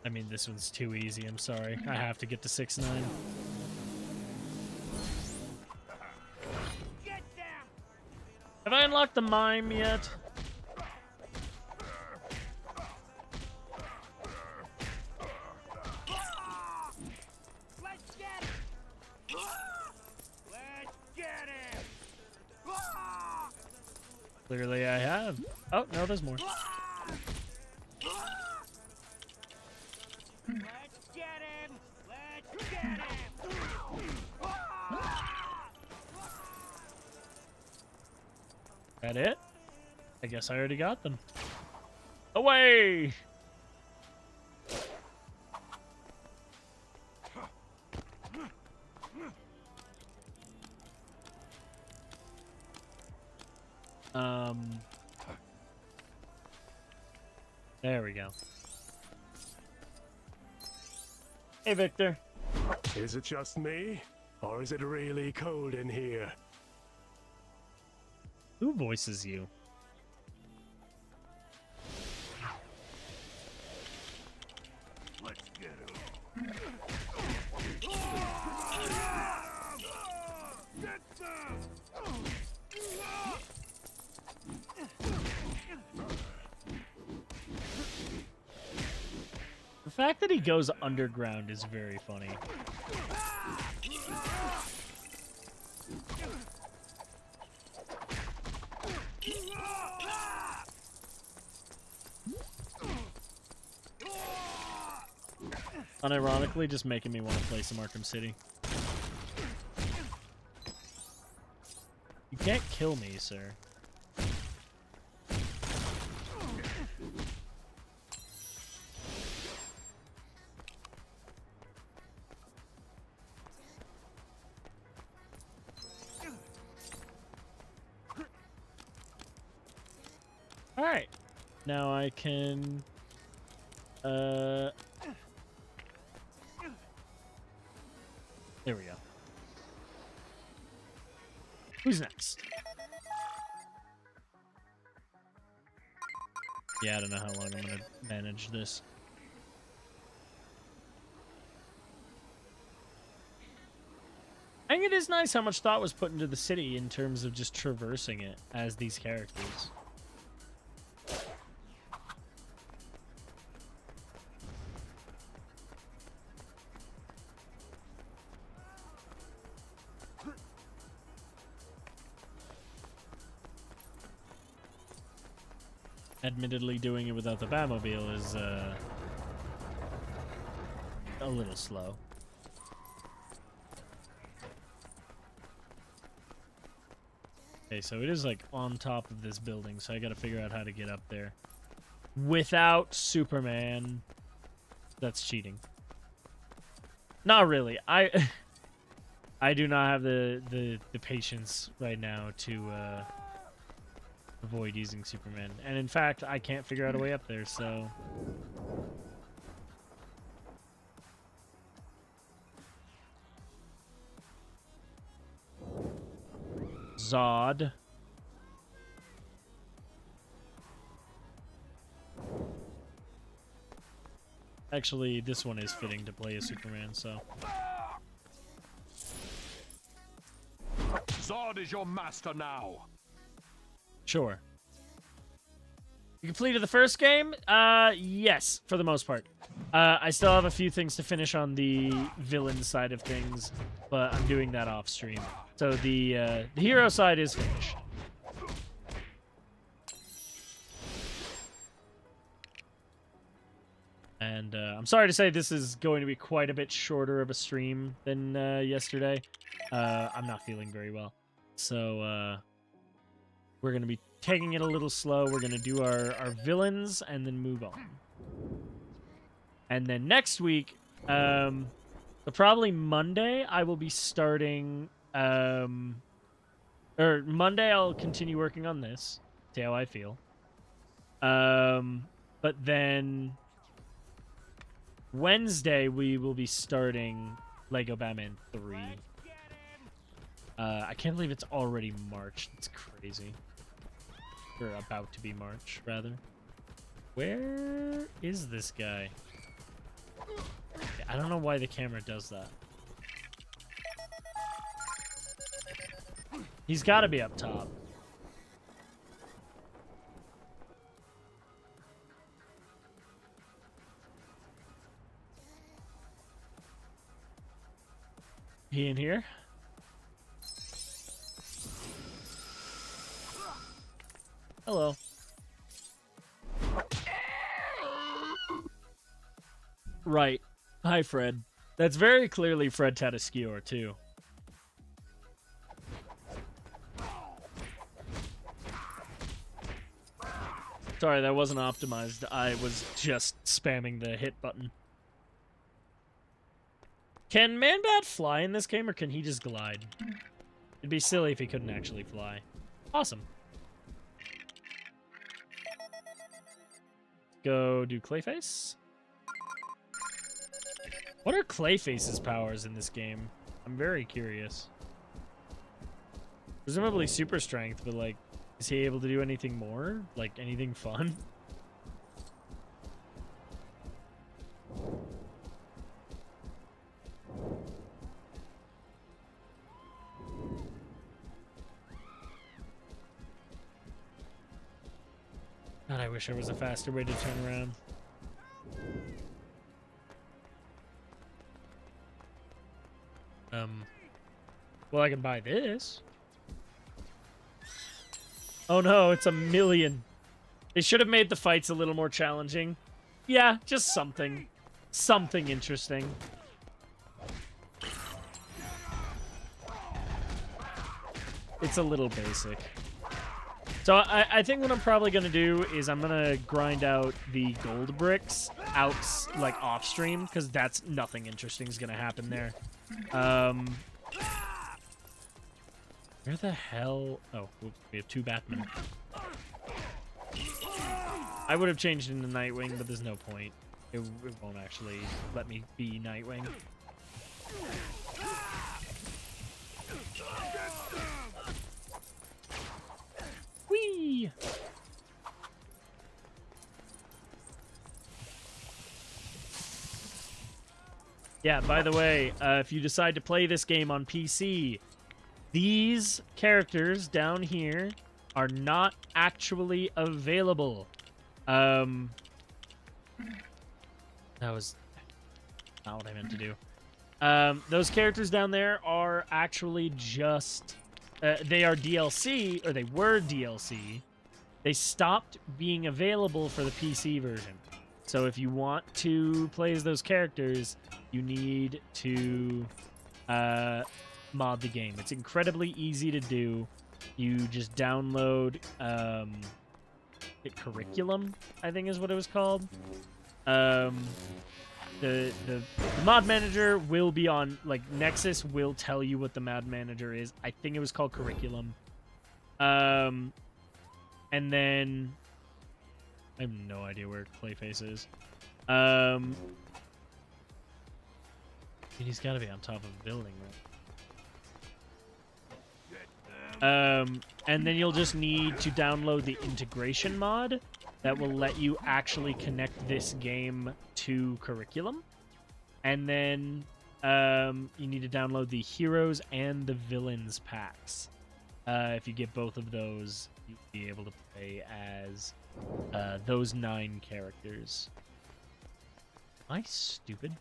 I mean, this one's too easy. I'm sorry. I have to get to 6-9. Have I unlocked the mime yet? Let's get him! Let's get him! Clearly I have. Oh, no, there's more. Let's get him! Let's get him! That it? I guess I already got them. Away! There we go. Hey, Victor. Is it just me? Or is it really cold in here? Who voices you? fact that he goes underground is very funny. Unironically, just making me want to play some Arkham City. You can't kill me, sir. Alright. Now I can... There we go. Who's next? Yeah, I don't know how long I'm gonna manage this. I think it is nice how much thought was put into the city in terms of just traversing it as these characters. Admittedly, doing it without the Batmobile is a little slow. Okay, so it is like on top of this building, so I gotta figure out how to get up there without Superman. That's cheating. Not really. I do not have the patience right now to avoid using Superman. And in fact, I can't figure out a way up there, so... Zod. Actually, this one is fitting to play as Superman, so... Zod is your master now. Sure. You completed the first game? Yes, for the most part. I still have a few things to finish on the villain side of things, but I'm doing that off stream. So the hero side is finished. And I'm sorry to say this is going to be quite a bit shorter of a stream than yesterday. I'm not feeling very well. So we're going to be taking it a little slow. We're going to do our villains and then move on. And then next week, probably Monday, I will be starting... or Monday, I'll continue working on this. See how I feel. But then... Wednesday, we will be starting Lego Batman 3. I can't believe it's already March. It's crazy. Or about to be March, rather. Where is this guy? I don't know why the camera does that. He's got to be up top. He in here? Hello. Right. Hi, Fred. That's very clearly Fred Tatasciore, too. Sorry, that wasn't optimized. I was just spamming the hit button. Can Man-Bat fly in this game, or can he just glide? It'd be silly if he couldn't actually fly. Awesome. Go do Clayface. What are Clayface's powers in this game? I'm very curious. Presumably super strength, but like, is he able to do anything more? Like, anything fun? God, I wish there was a faster way to turn around. Well, I can buy this. Oh no, it's 1,000,000. They should have made the fights a little more challenging. Yeah, just something. Something interesting. It's a little basic. So I think what I'm probably going to do is I'm going to grind out the gold bricks out, like, off stream, because that's nothing interesting is going to happen there. Where the hell... Oh, oops, we have 2 Batmen. I would have changed into Nightwing, but there's no point. It won't actually let me be Nightwing. Whee! Yeah, by the way, if you decide to play this game on PC, these characters down here are not actually available. That was not what I meant to do. Those characters down there are actually just... they are DLC, or they were DLC. They stopped being available for the PC version. So if you want to play as those characters, you need to mod the game. It's incredibly easy to do. You just download Curriculum, I think is what it was called. The mod manager will be on, like, Nexus will tell you what the mod manager is. I think it was called Curriculum. And then I have no idea where Clayface is. He's got to be on top of a building, right? And then you'll just need to download the integration mod that will let you actually connect this game to Curriculum. And then you need to download the Heroes and the Villains packs. If you get both of those, you'll be able to play as those 9 characters. Am I stupid?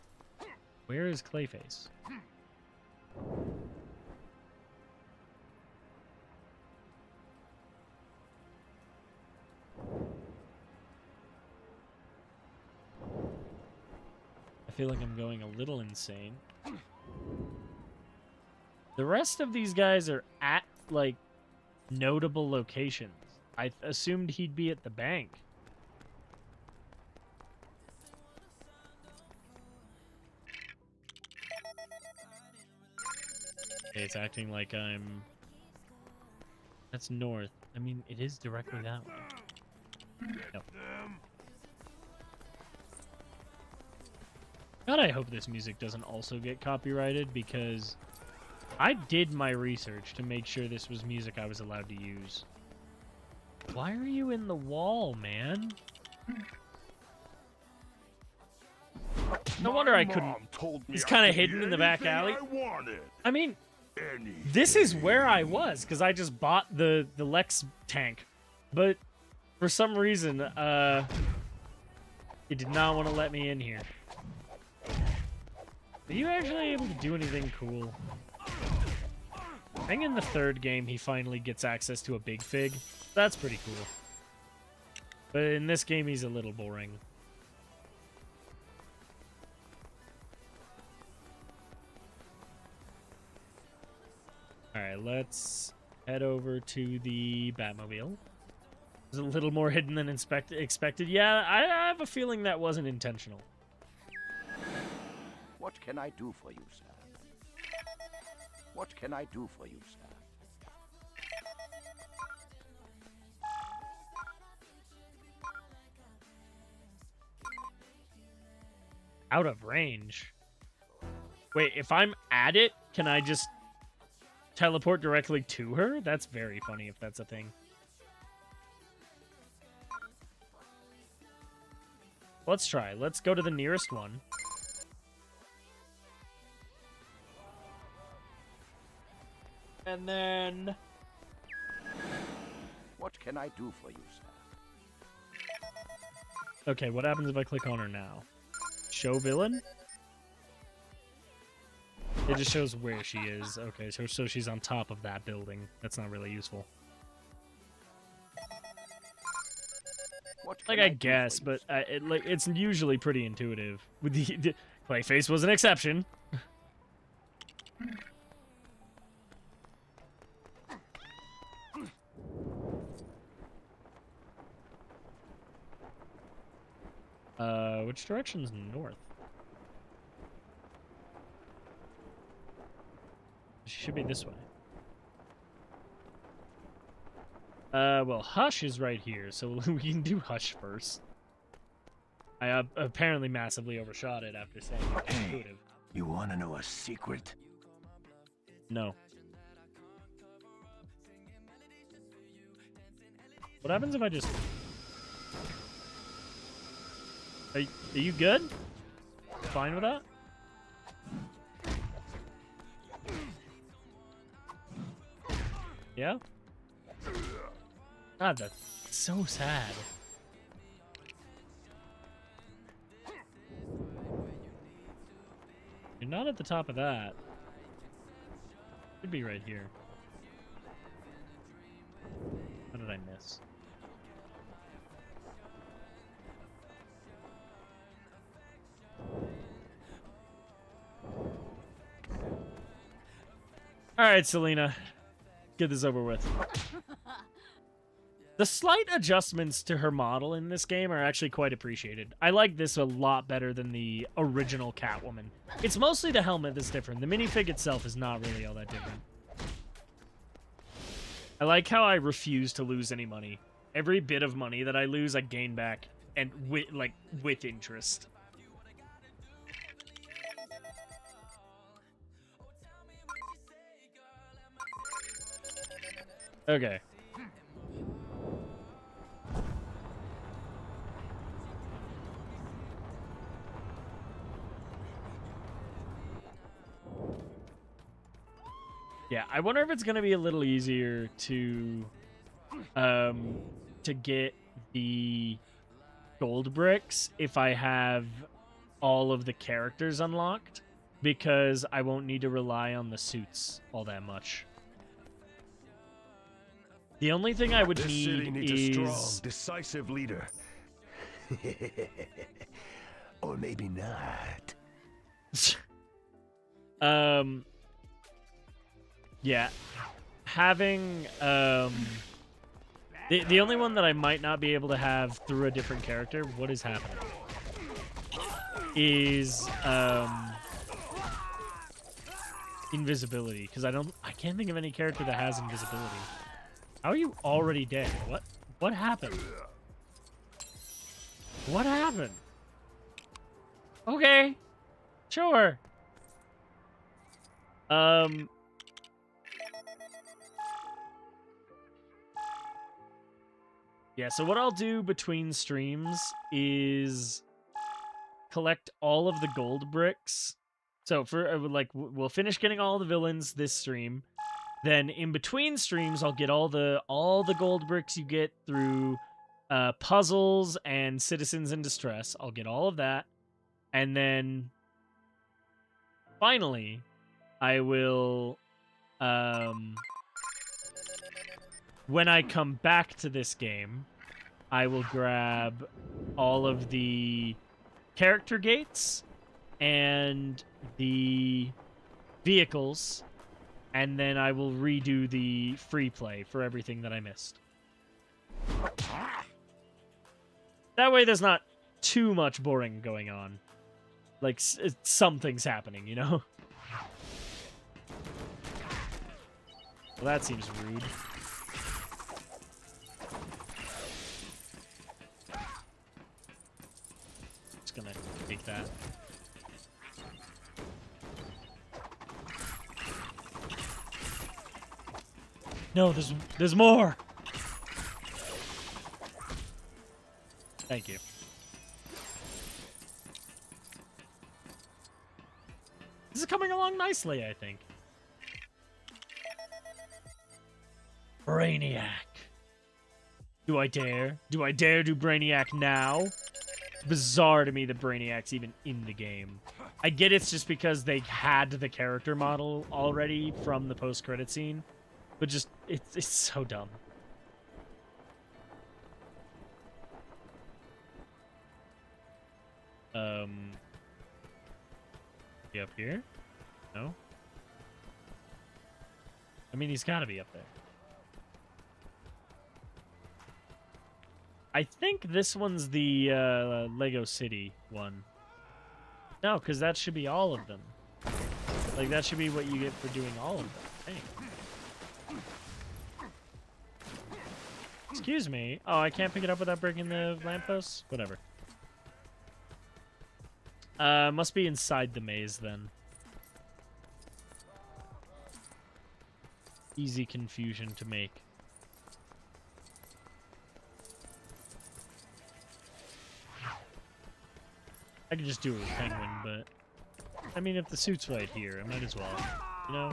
Where is Clayface? I feel like I'm going a little insane. The rest of these guys are at, like, notable locations. I assumed he'd be at the bank. Okay, it's acting like I'm... That's north. I mean, it is directly that way. No. God, I hope this music doesn't also get copyrighted, because I did my research to make sure this was music I was allowed to use. Why are you in the wall, man? No wonder I couldn't... He's kind of hidden in the back alley. I mean, this is where I was, because I just bought the Lex tank. But for some reason, it did not want to let me in here. Are you actually able to do anything cool? I think in the 3rd game, he finally gets access to a big fig. That's pretty cool. But in this game, he's a little boring. Alright, let's head over to the Batmobile. It's a little more hidden than expected. Yeah, I have a feeling that wasn't intentional. What can I do for you, sir? What can I do for you, sir? Out of range? Wait, if I'm at it, can I just teleport directly to her? That's very funny if that's a thing. Let's try. Let's go to the nearest one. And then... What can I do for you, sir? Okay, what happens if I click on her now? Show villain? It just shows where she is. Okay, so she's on top of that building. That's not really useful. What Like, can I do guess, for you, but it's usually pretty intuitive. With the Clayface was an exception. Which direction's north? She should be this way. Well, Hush is right here, so we can do Hush first. I apparently massively overshot it after saying it was intuitive. You wanna know a secret? No. What happens if I just... Are you good? Fine with that? Yeah? God, that's so sad. You're not at the top of that. Should be right here. How did I miss? Alright, Selena. Get this over with. The slight adjustments to her model in this game are actually quite appreciated. I like this a lot better than the original Catwoman. It's mostly the helmet that's different. The minifig itself is not really all that different. I like how I refuse to lose any money. Every bit of money that I lose, I gain back, and with interest. Okay. Yeah, I wonder if it's gonna be a little easier to get the gold bricks if I have all of the characters unlocked, because I won't need to rely on the suits all that much. The only thing I would This city need needs is... a strong, decisive leader. Or maybe not. Yeah. Having, the only one that I might not be able to have through a different character, what is happening? Is, invisibility, because I can't think of any character that has invisibility. How are you already dead? What happened? What happened? Okay. Sure. Yeah, so what I'll do between streams is collect all of the gold bricks. So for we'll finish getting all the villains this stream. Then in between streams, I'll get all the gold bricks you get through puzzles and Citizens in Distress. I'll get all of that. And then finally, I will when I come back to this game, I will grab all of the character gates and the vehicles, and then I will redo the free play for everything that I missed. That way there's not too much boring going on. Like, something's happening, you know? Well, that seems rude. Just gonna take that. No, there's more! Thank you. This is coming along nicely, I think. Brainiac. Do I dare? Do I dare do Brainiac now? bizarre to me that Brainiac's even in the game. I get it's just because they had the character model already from the post-credit scene, but just, it's so dumb. Be up here? No? I mean, he's gotta be up there. I think this one's the Lego City one. No, because that should be all of them. Like, that should be what you get for doing all of them. Hey. Excuse me. Oh, I can't pick it up without breaking the lamppost? Whatever. Must be inside the maze, then. Easy confusion to make. I could just do it with Penguin, but... I mean, if the suit's right here, I might as well. You know?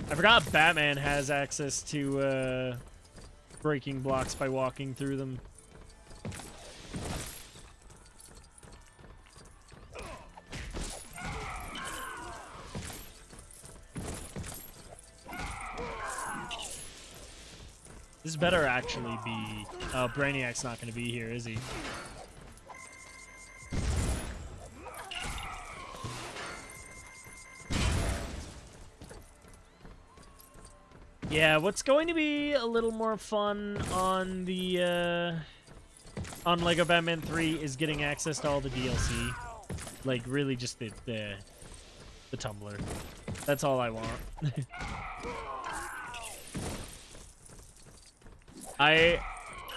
I forgot Batman has access to, breaking blocks by walking through them. This better actually be... Oh, Brainiac's not going to be here, is he? Yeah, what's going to be a little more fun on the, on Lego Batman 3 is getting access to all the DLC. Like, really just the tumbler. That's all I want.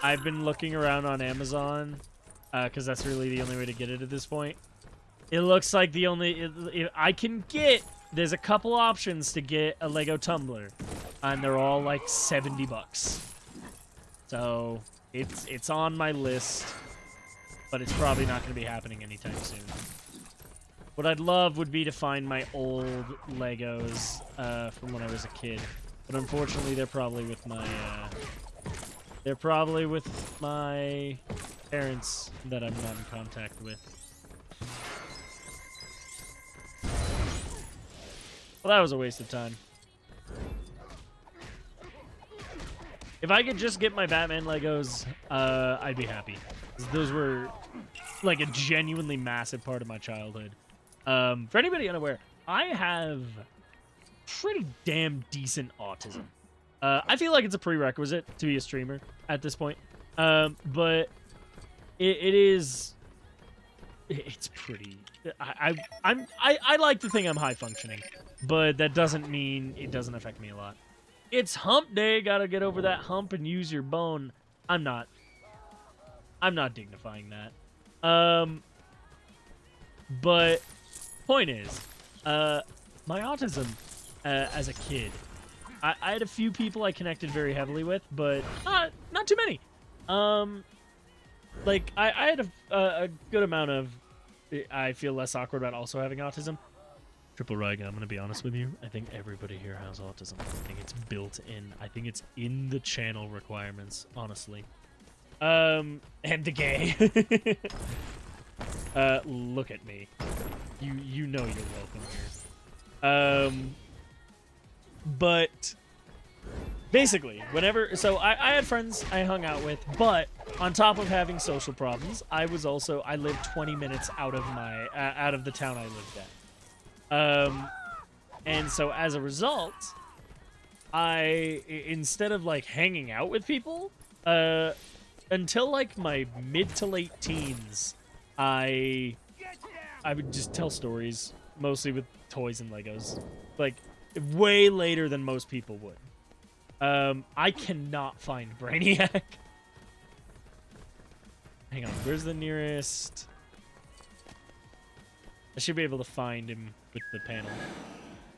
I've been looking around on Amazon, because that's really the only way to get it at this point. It looks like the only... I can get... There's a couple options to get a Lego tumbler, and they're all like 70 bucks. So, it's on my list, but it's probably not going to be happening anytime soon. What I'd love would be to find my old Legos from when I was a kid, but unfortunately they're probably with my... They're probably with my parents that I'm not in contact with. Well, that was a waste of time. If I could just get my Batman Legos, I'd be happy. Those were, like, a genuinely massive part of my childhood. For anybody unaware, I have pretty damn decent autism. I feel like it's a prerequisite to be a streamer at this point. But it's pretty... I like to think I'm high functioning, but that doesn't mean it doesn't affect me a lot. It's hump day, gotta get over that hump and use your bone. I'm not dignifying that. But point is, my autism as a kid, I had a few people I connected very heavily with, but not too many. Like I had a good amount of... I feel less awkward about also having autism. Triple Rag, I'm gonna be honest with you. I think everybody here has autism. I think it's built in. I think it's in the channel requirements, honestly. And the gay. Look at me. You know you're welcome here. But basically, whenever... So I had friends I hung out with, but on top of having social problems, I lived 20 minutes out of the town I lived at. And so as a result, instead of like hanging out with people, until like my mid to late teens, I would just tell stories, mostly with toys and Legos, like way later than most people would. I cannot find Brainiac. Hang on, where's the nearest? I should be able to find him with the panel.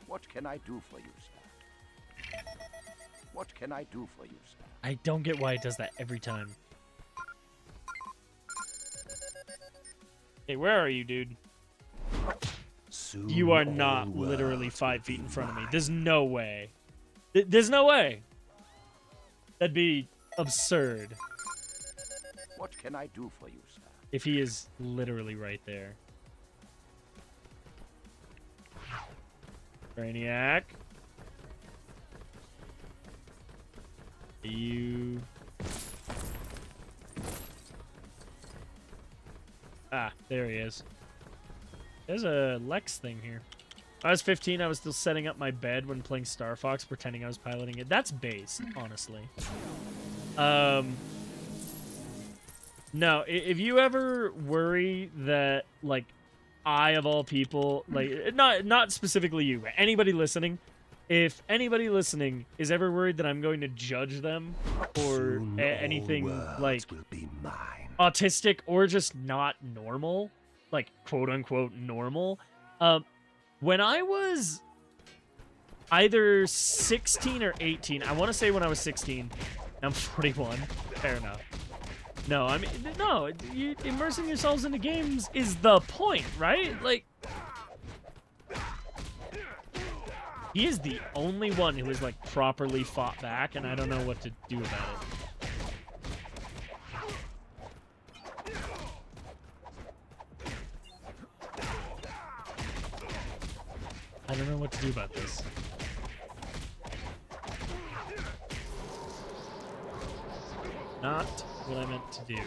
What can I do for you, sir? What can I do for you, sir? I don't get why it does that every time. Hey, where are you, dude? Soon You are not all literally worlds 5 will feet be in front of me. mine. There's no way. There's no way. That'd be absurd. can I do for you, sir? If he is literally right there. Brainiac. You... Ah, there he is. There's a Lex thing here. I was 15, I was still setting up my bed when playing Star Fox, pretending I was piloting it. That's base, honestly. No, if you ever worry that, like, I, of all people, like, not specifically you, but anybody listening, if anybody listening is ever worried that I'm going to judge them or anything, like, will be mine. autistic or just not normal, like, quote-unquote normal, when I was either 16 or 18, I want to say when I was 16, I'm 41, fair enough. No, I mean, no, immersing yourselves into games is the point, right? Like, he is the only one who has, like, properly fought back, and I don't know what to do about it. I don't know what to do about this. Not what I meant to do.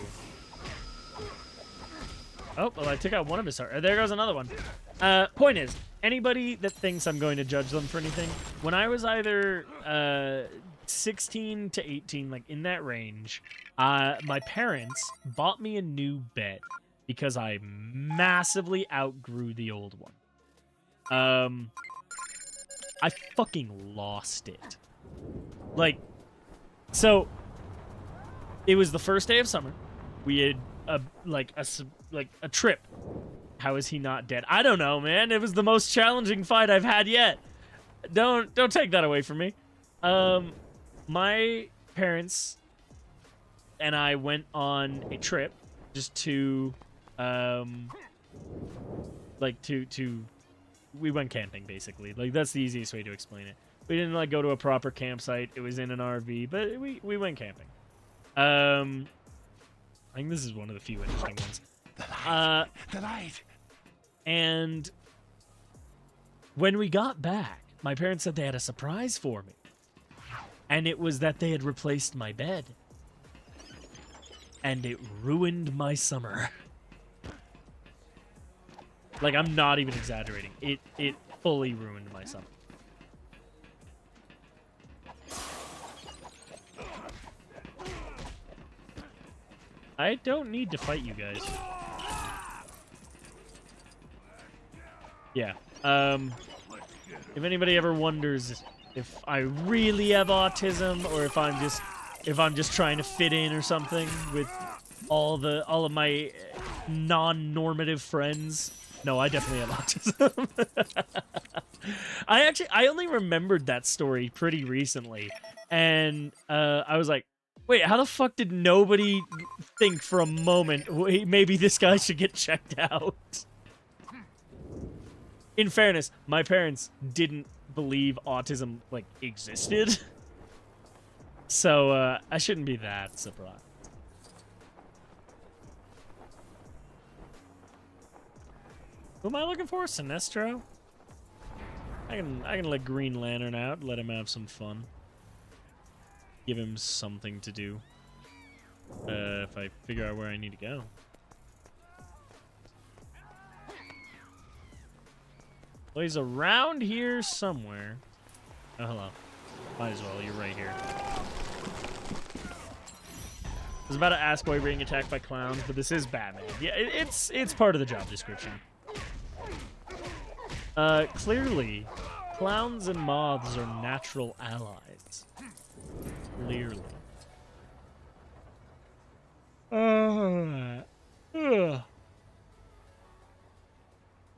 Oh, well, I took out one of his heart. There goes another one. Point is, anybody that thinks I'm going to judge them for anything, when I was either 16 to 18, like in that range, my parents bought me a new bed because I massively outgrew the old one. I fucking lost it. Like, so it was the first day of summer. We had a trip. How is he not dead? I don't know, man. It was the most challenging fight I've had yet. Don't take that away from me. My parents and I went on a trip just to we went camping, basically. Like, that's the easiest way to explain it. We didn't, like, go to a proper campsite. It was in an RV, but we went camping. I think this is one of the few interesting ones. The light. And when we got back, my parents said they had a surprise for me. And it was that they had replaced my bed. And it ruined my summer. Like, I'm not even exaggerating. It fully ruined my summer. I don't need to fight you guys. Yeah. If anybody ever wonders if I really have autism or if I'm just trying to fit in or something with all of my non-normative friends, no, I definitely have autism. I only remembered that story pretty recently, and I was like, wait, how the fuck did nobody think for a moment, wait, maybe this guy should get checked out? In fairness, my parents didn't believe autism, like, existed. So, I shouldn't be that surprised. Who am I looking for? Sinestro? I can let Green Lantern out, let him have some fun. Give him something to do. If I figure out where I need to go. Well, he's around here somewhere. Oh, hello. Might as well, you're right here. I was about to ask why we're being attacked by clowns, but this is Batman. Yeah, it's part of the job description. Clearly, clowns and moths are natural allies. Clearly. I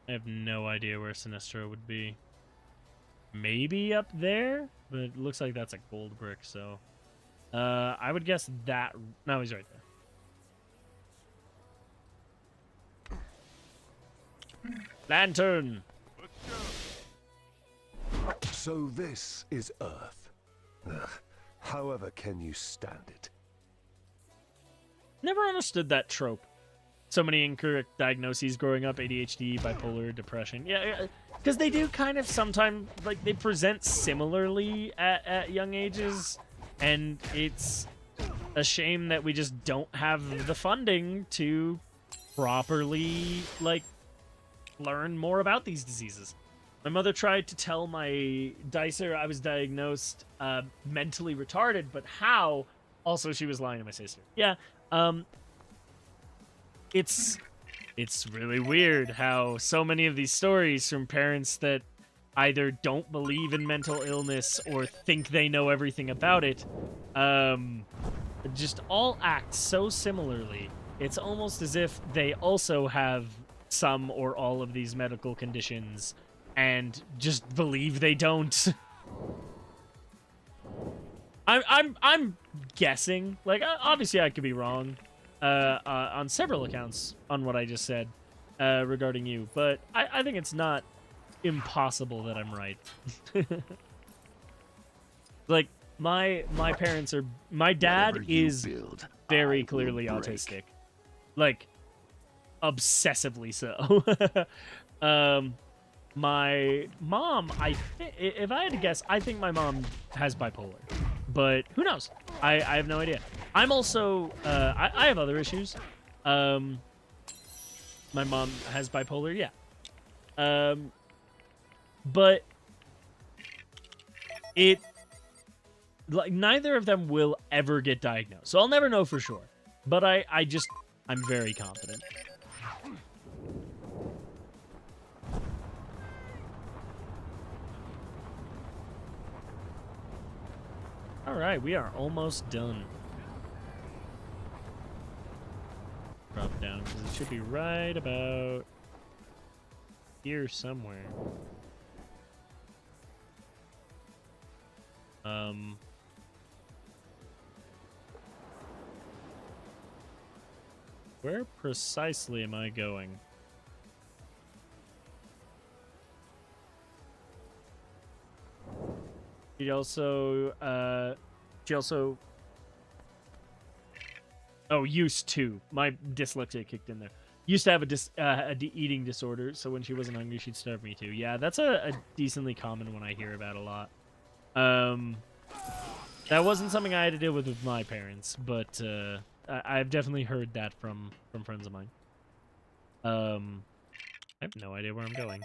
have no idea where Sinestro would be. Maybe up there? But it looks like that's a gold brick, so... I would guess that... No, he's right there. Lantern! So this is Earth. Ugh. However can you stand it? Never understood that trope. So many incorrect diagnoses growing up: ADHD, bipolar, depression. Yeah, because they do kind of sometimes, like, they present similarly at young ages, and it's a shame that we just don't have the funding to properly, like, learn more about these diseases. My mother tried to tell my dicer I was diagnosed mentally retarded, but how? Also, she was lying to my sister. Yeah, it's really weird how so many of these stories from parents that either don't believe in mental illness or think they know everything about it, just all act so similarly. It's almost as if they also have some or all of these medical conditions and just believe they don't. I'm guessing. Like, obviously I could be wrong on several accounts on what I just said regarding you, but I think it's not impossible that I'm right. Like, my parents are... My dad is very clearly autistic. Like, obsessively so. My mom, if I had to guess, I think my mom has bipolar. But who knows? I have no idea. I'm also... I have other issues. My mom has bipolar, yeah. But it... Like, neither of them will ever get diagnosed. So I'll never know for sure. But I'm very confident. Alright, we are almost done. Drop down, because it should be right about here somewhere. Where precisely am I going? She also, oh, used to. My dyslexia kicked in there. Used to have a eating disorder, so when she wasn't hungry, she'd starve me too. Yeah, that's a decently common one I hear about a lot. That wasn't something I had to deal with my parents, but I've definitely heard that from friends of mine. I have no idea where I'm going.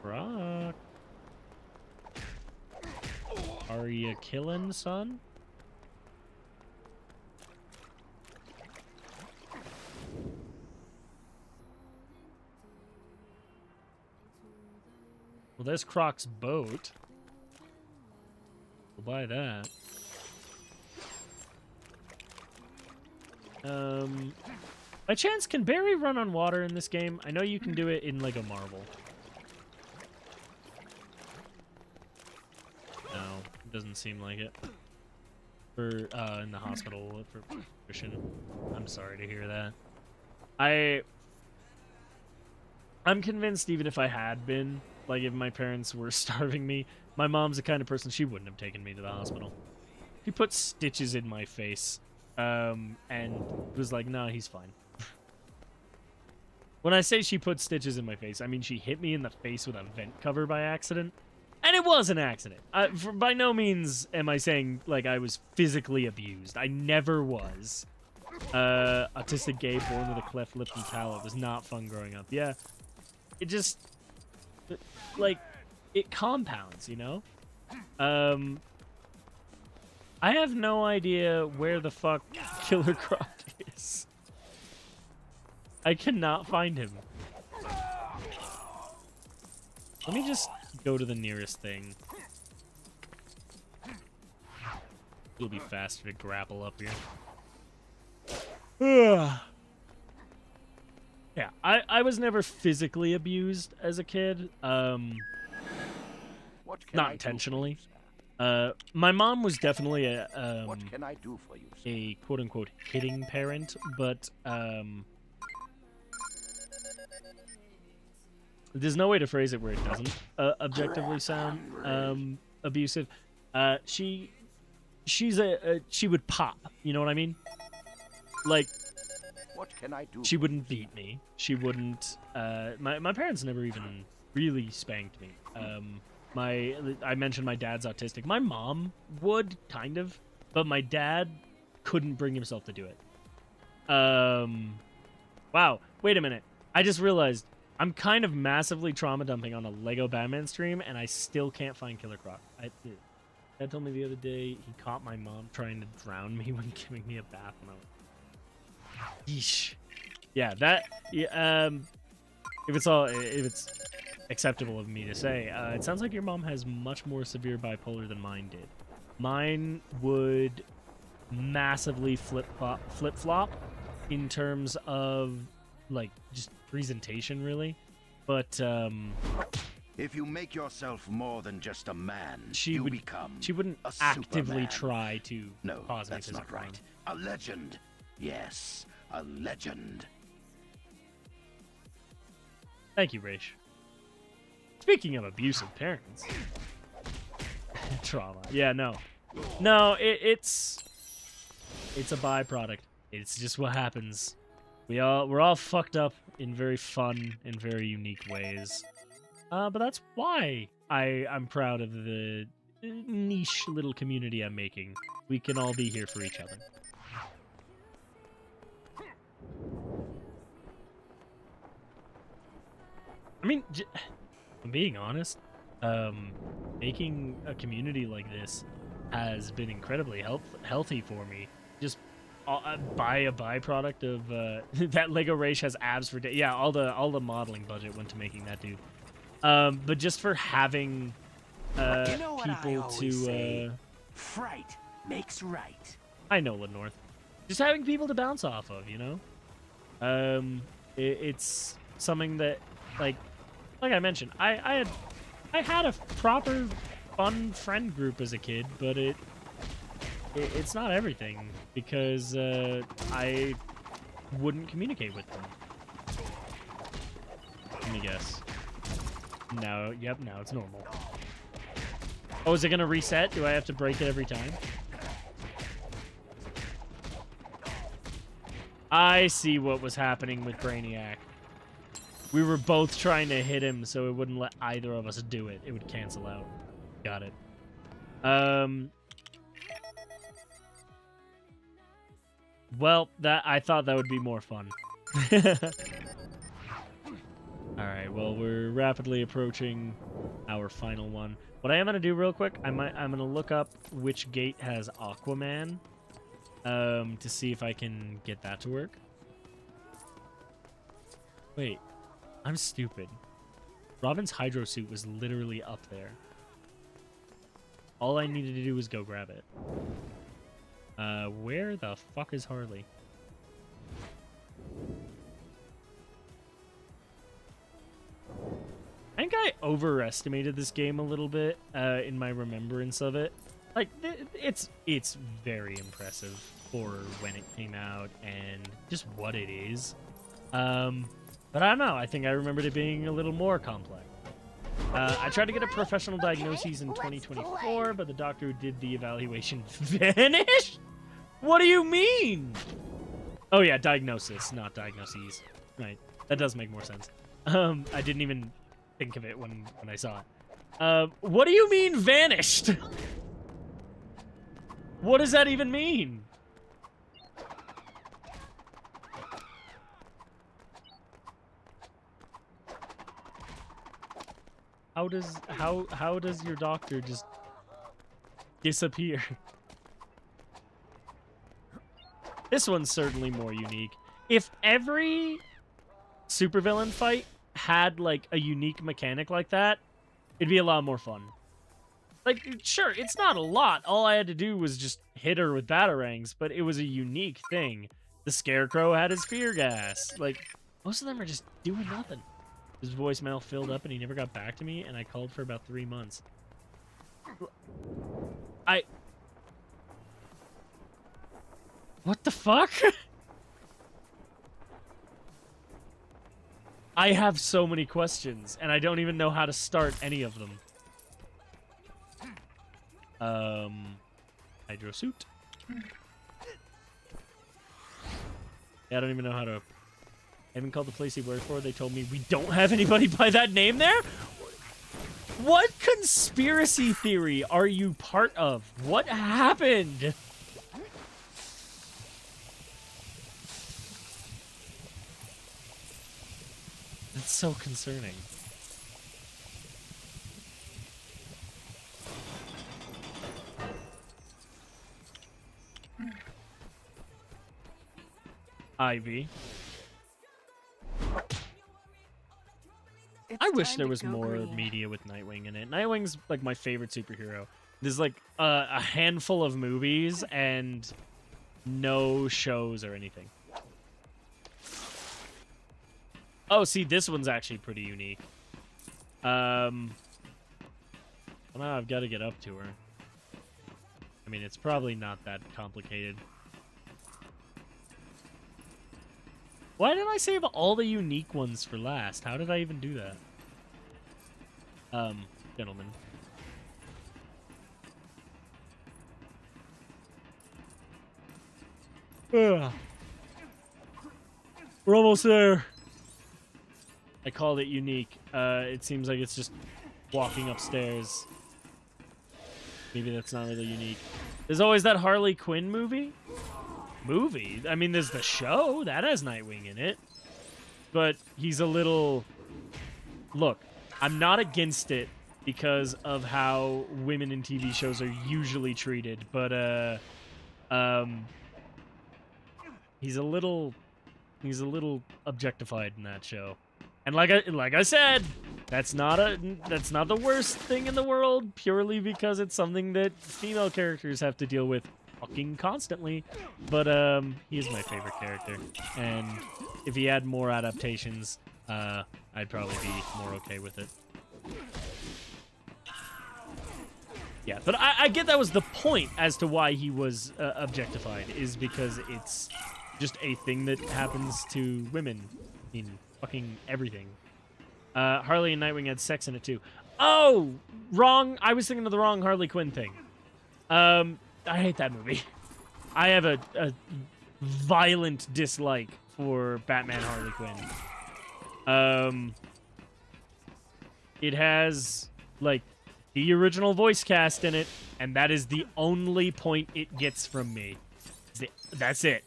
Rock. Are you killing, son? Well, there's Croc's boat. We'll buy that. By chance, can Barry run on water in this game? I know you can do it in Lego Marvel. No, it doesn't seem like it. For, in the hospital for Christian. I'm sorry to hear that. I'm convinced even if I had been, like, if my parents were starving me, my mom's the kind of person, she wouldn't have taken me to the hospital. She put stitches in my face, and was like, nah, he's fine. When I say she put stitches in my face, I mean she hit me in the face with a vent cover by accident. And it was an accident. By no means am I saying, like, I was physically abused. I never was. Autistic gay, born with a cleft lip and palate. Was not fun growing up. Yeah. It just... like, it compounds, you know? I have no idea where the fuck Killer Croc is. I cannot find him. Let me just go to the nearest thing. It'll be faster to grapple up here. Yeah, I was never physically abused as a kid. Not intentionally. My mom was definitely what can I do for you, sir? a quote-unquote hitting parent, but there's no way to phrase it where it doesn't objectively sound abusive. She she would pop. You know what I mean? Like, What can I do? she wouldn't beat me. She wouldn't. My parents never even really spanked me. I mentioned my dad's autistic. My mom would kind of, but my dad couldn't bring himself to do it. Wow. Wait a minute. I just realized I'm kind of massively trauma dumping on a Lego Batman stream, and I still can't find Killer Croc. Dad told me the other day he caught my mom trying to drown me when giving me a bath. And I was, yeesh. Yeah, that. Yeah, if it's acceptable of me to say, it sounds like your mom has much more severe bipolar than mine did. Mine would massively flip-flop in terms of like just presentation, really. But If you make yourself more than just a man, she wouldn't a actively Superman. try to No, cause me that's physical not right. harm. A legend. Yes, a legend. Thank you, Raish. Speaking of abusive parents, trauma. Yeah, no, it's a byproduct. It's just what happens. We're all fucked up in very fun and very unique ways. But that's why I'm proud of the niche little community I'm making. We can all be here for each other. I mean, I'm being honest. Making a community like this has been incredibly healthy for me. Just by a byproduct of that Lego Raish has abs for days. Yeah, all the modeling budget went to making that dude. But just for having You know what I people always to say? Fright makes right. I know Lennorth. Just having people to bounce off of, you know. It's something that like I mentioned, I had a proper fun friend group as a kid, but it's not everything because I wouldn't communicate with them. Let me guess. No, yep, now it's normal. Oh, is it gonna reset? Do I have to break it every time? I see what was happening with Brainiac. We were both trying to hit him, so it wouldn't let either of us do it. It would cancel out. Got it. Well, I thought that would be more fun. Alright, well, we're rapidly approaching our final one. What I am going to do real quick, I'm going to look up which gate has Aquaman to see if I can get that to work. Wait, I'm stupid. Robin's hydro suit was literally up there. All I needed to do was go grab it. Where the fuck is Harley? I think I overestimated this game a little bit in my remembrance of it. Like, it's very impressive for when it came out and just what it is. But I don't know. I think I remembered it being a little more complex. I tried to get a professional diagnosis in 2024, but the doctor who did the evaluation vanished? What do you mean? Oh yeah, diagnosis, not diagnoses. Right. That does make more sense. I didn't even think of it when I saw it. What do you mean vanished? What does that even mean? How does your doctor just disappear? This one's certainly more unique. If every supervillain fight had like a unique mechanic like that, it'd be a lot more fun. Like, sure, it's not a lot. All I had to do was just hit her with batarangs, but it was a unique thing. The Scarecrow had his fear gas. Like, most of them are just doing nothing. His voicemail filled up and he never got back to me, and I called for about 3 months. What the fuck? I have so many questions, and I don't even know how to start any of them. Hydro suit. Yeah, I don't even know how to... I haven't called the place he worked for. They told me we don't have anybody by that name there? What conspiracy theory are you part of? What happened? It's so concerning. Ivy. I wish there was more media with Nightwing in it. Nightwing's like my favorite superhero. There's like a handful of movies and no shows or anything. Oh, see, this one's actually pretty unique. Well, now I've got to get up to her. I mean, it's probably not that complicated. Why did I save all the unique ones for last? How did I even do that? Gentlemen. Ugh. We're almost there. I called it unique. It seems like it's just walking upstairs. Maybe that's not really unique. There's always that Harley Quinn movie. I mean, there's the show. That has Nightwing in it. But he's a little... Look, I'm not against it because of how women in TV shows are usually treated. But, he's a little objectified in that show. And like I said, that's not the worst thing in the world, purely because it's something that female characters have to deal with fucking constantly. But he is my favorite character, and if he had more adaptations, I'd probably be more okay with it. Yeah, but I get that was the point as to why he was objectified, is because it's just a thing that happens to women in fucking everything. Harley and Nightwing had sex in it too. Oh, wrong. I was thinking of the wrong Harley Quinn thing. I hate that movie. I have a violent dislike for Batman Harley Quinn. It has like the original voice cast in it, and that is the only point it gets from me. That's it.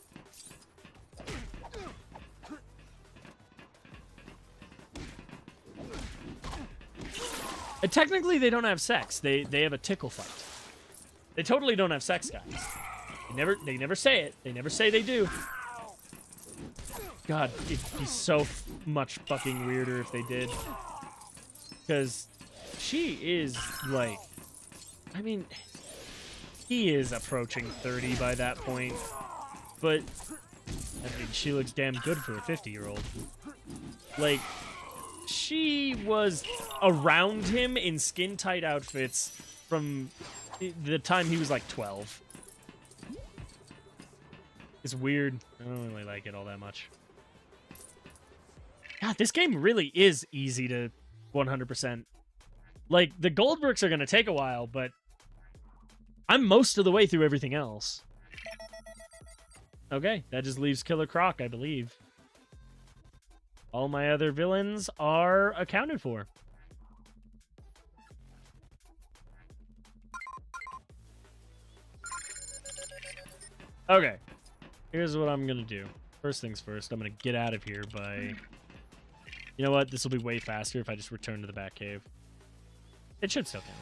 Technically, they don't have sex. They have a tickle fight. They totally don't have sex, guys. They never say it. They never say they do. God, it'd be so much fucking weirder if they did. Because she is, like... I mean, he is approaching 30 by that point. But, I mean, she looks damn good for a 50-year-old. Like... She was around him in skin-tight outfits from the time he was like 12. It's weird. I don't really like it all that much. God, this game really is easy to 100%. Like, the Goldbergs are going to take a while, but I'm most of the way through everything else. Okay, that just leaves Killer Croc, I believe. All my other villains are accounted for. Okay. Here's what I'm going to do. First things first, I'm going to get out of here by... You know what? This will be way faster if I just return to the Batcave. It should still count.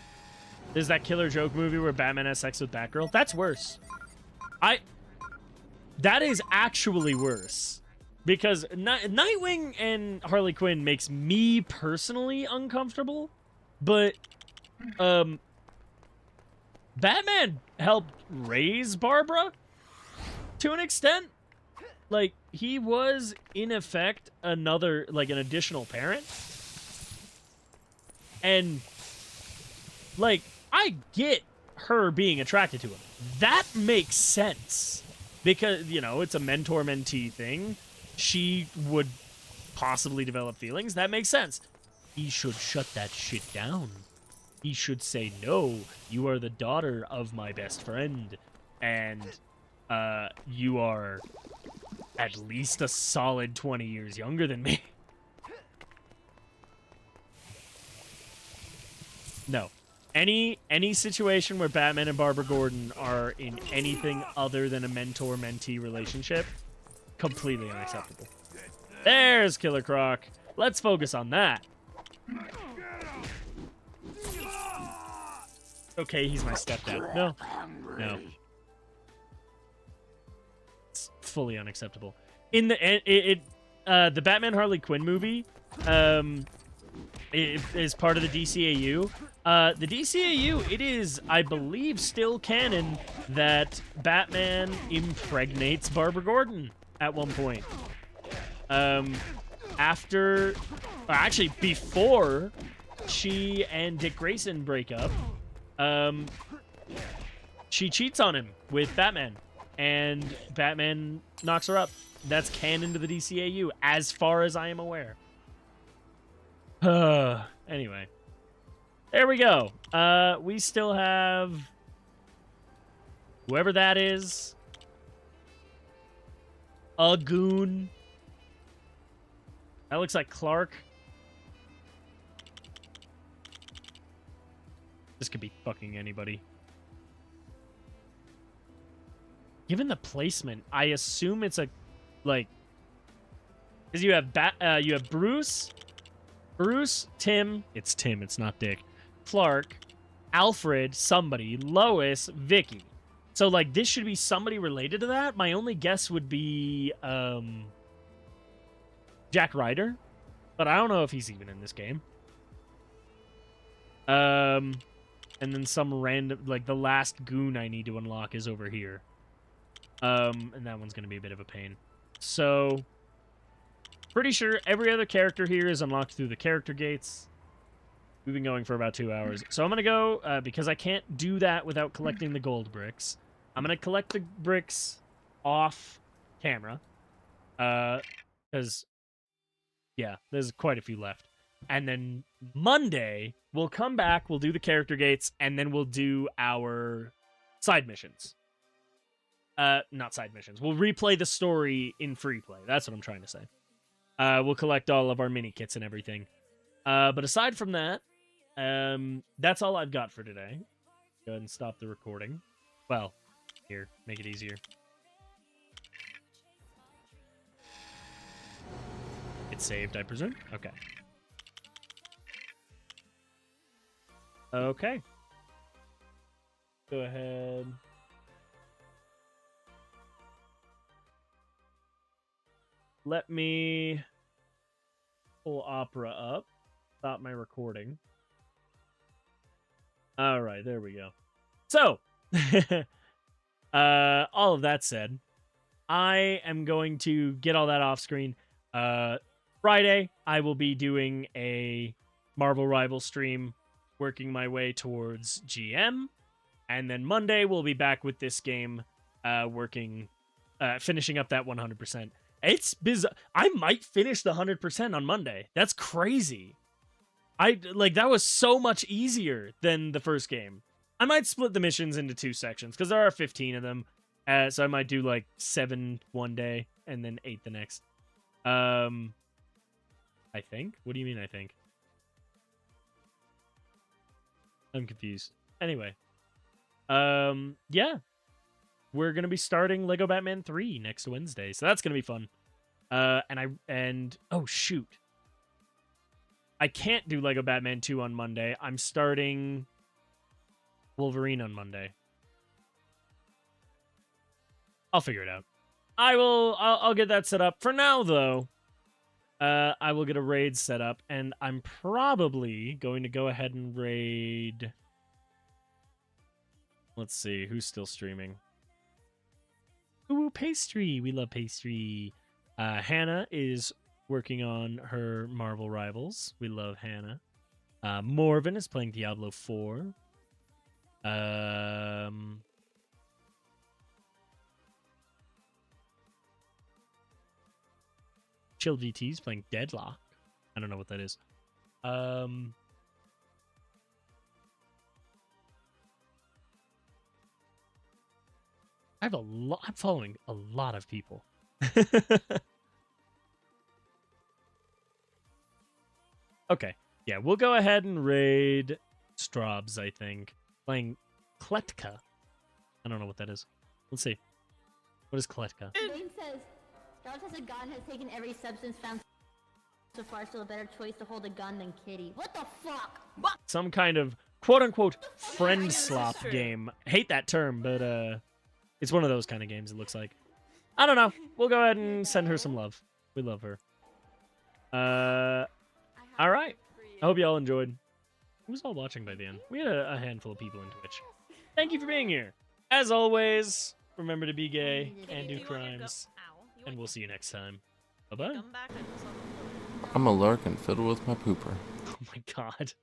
There's that Killer Joke movie where Batman has sex with Batgirl. That's worse. That is actually worse. Because Nightwing and Harley Quinn makes me personally uncomfortable, but Batman helped raise Barbara to an extent. Like, he was, in effect, an additional parent. And, like, I get her being attracted to him. That makes sense. Because, you know, it's a mentor-mentee thing. She would possibly develop feelings. That makes sense. He should shut that shit down. he should say, no, you are the daughter of my best friend, and you are at least a solid 20 years younger than me. No. Any situation where Batman and Barbara Gordon are in anything other than a mentor-mentee relationship, completely unacceptable. There's Killer Croc. Let's focus on that. Okay, he's my stepdad. No. No. It's fully unacceptable. In the the Batman Harley Quinn movie, it is part of the DCAU. The DCAU, it is, I believe, still canon that Batman impregnates Barbara Gordon at one point. Actually, before she and Dick Grayson break up, she cheats on him with Batman, and Batman knocks her up. That's canon to the DCAU, as far as I am aware. Anyway. There we go. We still have whoever that is. A goon. That looks like Clark. This could be fucking anybody. Given the placement, I assume it's a, like, because you have Bruce, Tim. It's Tim. It's not Dick. Clark, Alfred, somebody, Lois, Vicky. So, like, this should be somebody related to that. My only guess would be Jack Ryder, but I don't know if he's even in this game. And then some random, like, the last goon I need to unlock is over here. And that one's going to be a bit of a pain. So, pretty sure every other character here is unlocked through the character gates. We've been going for about 2 hours. So I'm going to go, because I can't do that without collecting the gold bricks. I'm going to collect the bricks off camera. Because, yeah, there's quite a few left. And then Monday, we'll come back, we'll do the character gates, and then we'll do our side missions. Not side missions. We'll replay the story in free play. That's what I'm trying to say. We'll collect all of our mini kits and everything. But aside from that, that's all I've got for today. Go ahead and stop the recording. Well, here, make it easier. It's saved, I presume? Okay. Okay. Go ahead. Let me pull Opera up. Stop my recording. All right, there we go. So, all of that said, I am going to get all that off screen. Friday, I will be doing a Marvel Rival stream, working my way towards GM. And then Monday, we'll be back with this game, finishing up that 100%. It's bizarre. I might finish the 100% on Monday. That's crazy. That was so much easier than the first game. I might split the missions into 2 sections, because there are 15 of them. So I might do, 7 one day, and then 8 the next. I think? What do you mean, I think? I'm confused. Anyway. Yeah. We're going to be starting Lego Batman 3 next Wednesday, so that's going to be fun. Oh, shoot. I can't do Lego Batman 2 on Monday. I'm starting Wolverine on Monday. I'll figure it out. I'll get that set up. For now, though, I will get a raid set up, and I'm probably going to go ahead and raid... Let's see, who's still streaming? Ooh, Pastry! We love Pastry. Hannah is working on her Marvel Rivals. We love Hannah. Morven is playing Diablo 4. Chill GT is playing Deadlock. I don't know what that is. I have a lot. I'm following a lot of people. Okay. Yeah, we'll go ahead and raid Straubs, I think. Playing Kletka. I don't know what that is. Let's see. What is Kletka? Dane says, Straubs has a gun, has taken every substance found so far, still a better choice to hold a gun than Kitty. What the fuck? Some kind of quote-unquote friend slop game. Hate that term, but it's one of those kind of games, it looks like. I don't know. We'll go ahead and send her some love. We love her. All right. I hope you all enjoyed. Who was all watching by the end? We had a handful of people in Twitch. Thank you for being here. As always, remember to be gay and do crimes. And we'll see you next time. Bye-bye. I'm a lark and fiddle with my pooper. Oh my god.